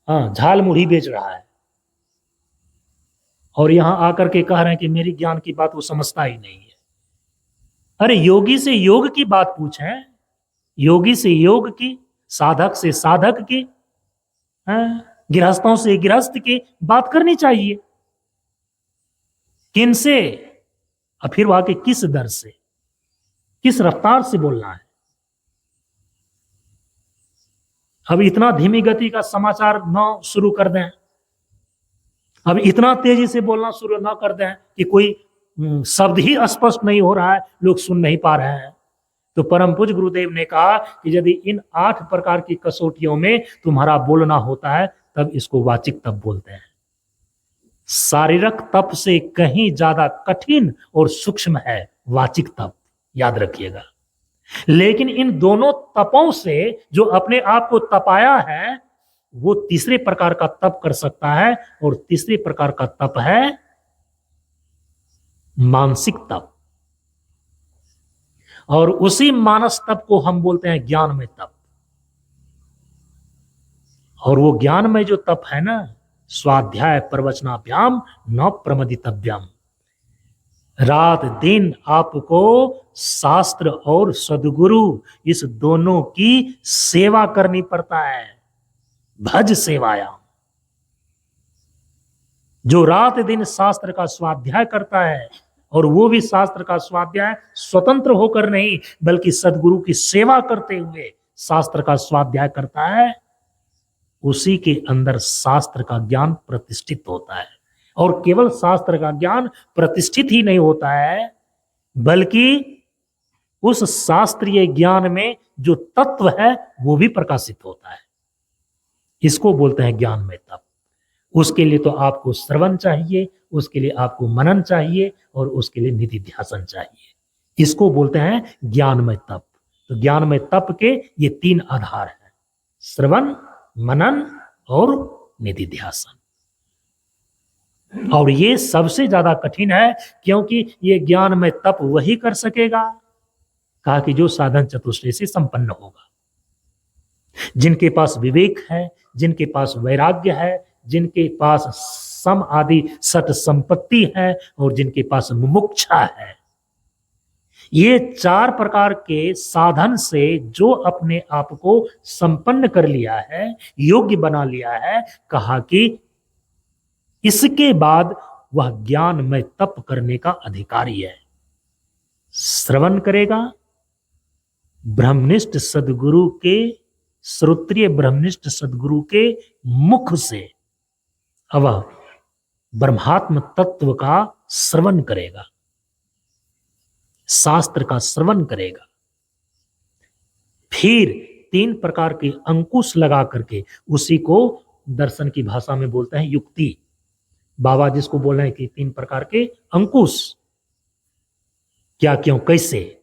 झाल मुढ़ी बेच रहा है, और यहां आकर के कह रहे हैं कि मेरी ज्ञान की बात वो समझता ही नहीं है। अरे योगी से योग की बात पूछें, योगी से योग की, साधक से साधक की, गृहस्थों से गृहस्थ की बात करनी चाहिए। किनसे, और फिर वहां के किस दर से, किस रफ्तार से बोलना है। अब इतना धीमी गति का समाचार न शुरू कर दें, अब इतना तेजी से बोलना शुरू न कर दें कि कोई शब्द ही स्पष्ट नहीं हो रहा है, लोग सुन नहीं पा रहे हैं। तो परम पूज्य गुरुदेव ने कहा कि यदि इन 8 प्रकार की कसौटियों में तुम्हारा बोलना होता है, तब इसको वाचिक तप बोलते हैं। शारीरिक तप से कहीं ज्यादा कठिन और सूक्ष्म है वाचिक तप, याद रखिएगा। लेकिन इन दोनों तपों से जो अपने आप को तपाया है, वो तीसरे प्रकार का तप कर सकता है, और तीसरे प्रकार का तप है मानसिक तप। और उसी मानस तप को हम बोलते हैं ज्ञानमय तप। और वो ज्ञानमय जो तप है ना, स्वाध्याय प्रवचनाभ्याम न प्रमदितव्यम। रात दिन आपको शास्त्र और सद्गुरु इस दोनों की सेवा करनी पड़ता है। भज सेवाया, जो रात दिन शास्त्र का स्वाध्याय करता है, और वो भी शास्त्र का स्वाध्याय स्वतंत्र होकर नहीं बल्कि सद्गुरु की सेवा करते हुए शास्त्र का स्वाध्याय करता है, उसी के अंदर शास्त्र का ज्ञान प्रतिष्ठित होता है। और केवल शास्त्र का ज्ञान प्रतिष्ठित ही नहीं होता है, बल्कि उस शास्त्रीय ज्ञान में जो तत्व है वो भी प्रकाशित होता है। इसको बोलते हैं ज्ञान में तप। उसके लिए तो आपको श्रवण चाहिए, उसके लिए आपको मनन चाहिए, और उसके लिए निधि ध्यासन चाहिए। इसको बोलते हैं ज्ञानमय तप। तो ज्ञानमय तप के ये तीन आधार हैं, श्रवण, मनन और निधि ध्यासन। और ये सबसे ज्यादा कठिन है, क्योंकि ये ज्ञानमय तप वही कर सकेगा, कहा कि जो साधन चतुष्टय से संपन्न होगा, जिनके पास विवेक है, जिनके पास वैराग्य है, जिनके पास सम आदि सत संपत्ति है, और जिनके पास मुमुक्षा है। ये चार प्रकार के साधन से जो अपने आप को संपन्न कर लिया है, योग्य बना लिया है, कहा कि इसके बाद वह ज्ञान में तप करने का अधिकारी है। श्रवण करेगा, ब्रह्मनिष्ठ सद्गुरु के, श्रोत्रिय ब्रह्मनिष्ठ सद्गुरु के मुख से वह ब्रह्मात्म तत्व का श्रवण करेगा, शास्त्र का श्रवण करेगा। फिर तीन प्रकार के अंकुश लगा करके, उसी को दर्शन की भाषा में बोलते हैं युक्ति। बाबा जिसको बोल रहे हैं कि तीन प्रकार के अंकुश, क्या क्यों कैसे,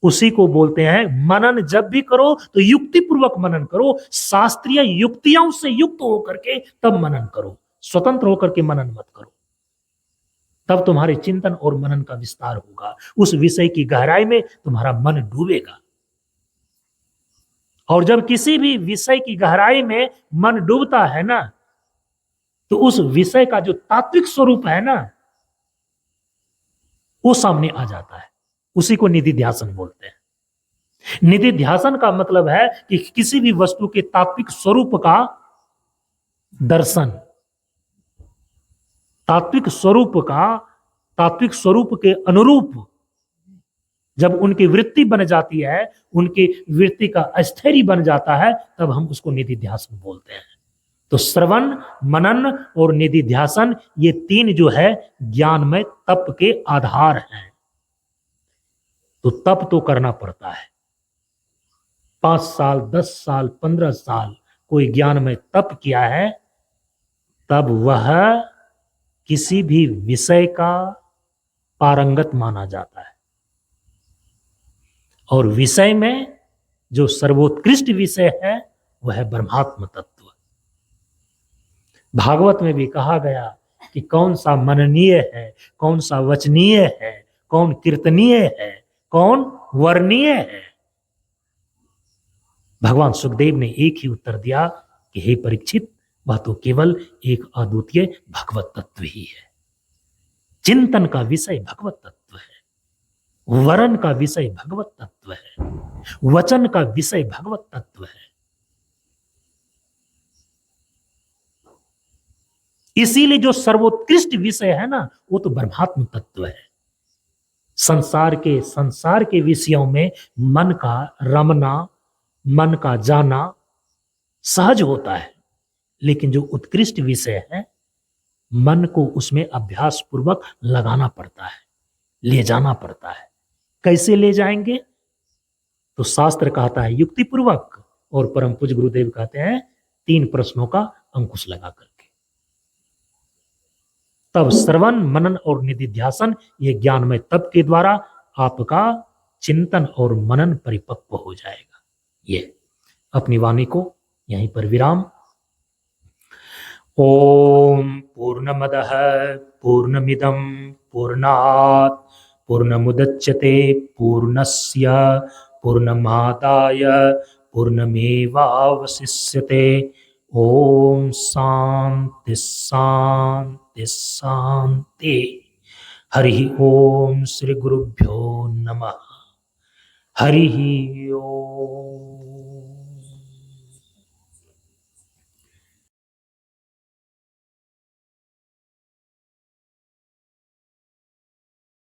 उसी को बोलते हैं मनन। जब भी करो तो युक्ति पूर्वक मनन करो, शास्त्रीय युक्तियों से युक्त होकर के तब मनन करो, स्वतंत्र होकर के मनन मत करो। तब तुम्हारे चिंतन और मनन का विस्तार होगा, उस विषय की गहराई में तुम्हारा मन डूबेगा। और जब किसी भी विषय की गहराई में मन डूबता है ना, तो उस विषय का जो तात्विक स्वरूप है ना, वो सामने आ जाता है। उसी को निधि ध्यासन बोलते हैं। निधि ध्यासन का मतलब है कि किसी भी वस्तु के तात्विक स्वरूप का दर्शन, तात्विक स्वरूप के अनुरूप जब उनकी वृत्ति बन जाती है, उनकी वृत्ति का स्थैर्य बन जाता है, तब हम उसको निधि ध्यासन बोलते हैं। तो श्रवण, मनन और निधि ध्यासन, ये तीन जो है ज्ञान में तप के आधार हैं। तो तप तो करना पड़ता है। 5 साल, 10 साल, 15 साल कोई ज्ञान में तप किया है, तब वह किसी भी विषय का पारंगत माना जाता है। और विषय में जो सर्वोत्कृष्ट विषय है वह है ब्रह्मात्म तत्व। भागवत में भी कहा गया कि कौन सा मननीय है, कौन सा वचनीय है, कौन कीर्तनीय है, कौन वर्णीय है। भगवान सुखदेव ने एक ही उत्तर दिया कि हे परीक्षित, वह तो केवल एक अद्वितीय भगवत तत्व ही है। चिंतन का विषय भगवत तत्व है, वरण का विषय भगवत तत्व है, वचन का विषय भगवत तत्व है। इसीलिए जो सर्वोत्कृष्ट विषय है ना, वो तो ब्रह्मात्म तत्व है। संसार के विषयों में मन का रमना, मन का जाना सहज होता है, लेकिन जो उत्कृष्ट विषय है, मन को उसमें अभ्यास पूर्वक लगाना पड़ता है, ले जाना पड़ता है। कैसे ले जाएंगे? तो शास्त्र कहता है युक्ति पूर्वक, और परम पूज्य गुरुदेव कहते हैं 3 प्रश्नों का अंकुश लगा करके। तब श्रवण, मनन और निधि ध्यासन, ये ज्ञान में तप के द्वारा आपका चिंतन और मनन परिपक्व हो जाएगा। ये अपनी वाणी को यहीं पर विराम। ओम पूर्णमदः पूर्णमिदं पूर्णात् पूर्णमुदच्यते पूर्णस्य पूर्णमादाय पूर्णमेवावशिष्यते। ओम शांति शांति शांति। हरि ओम श्री गुरुभ्यो नमः। हरि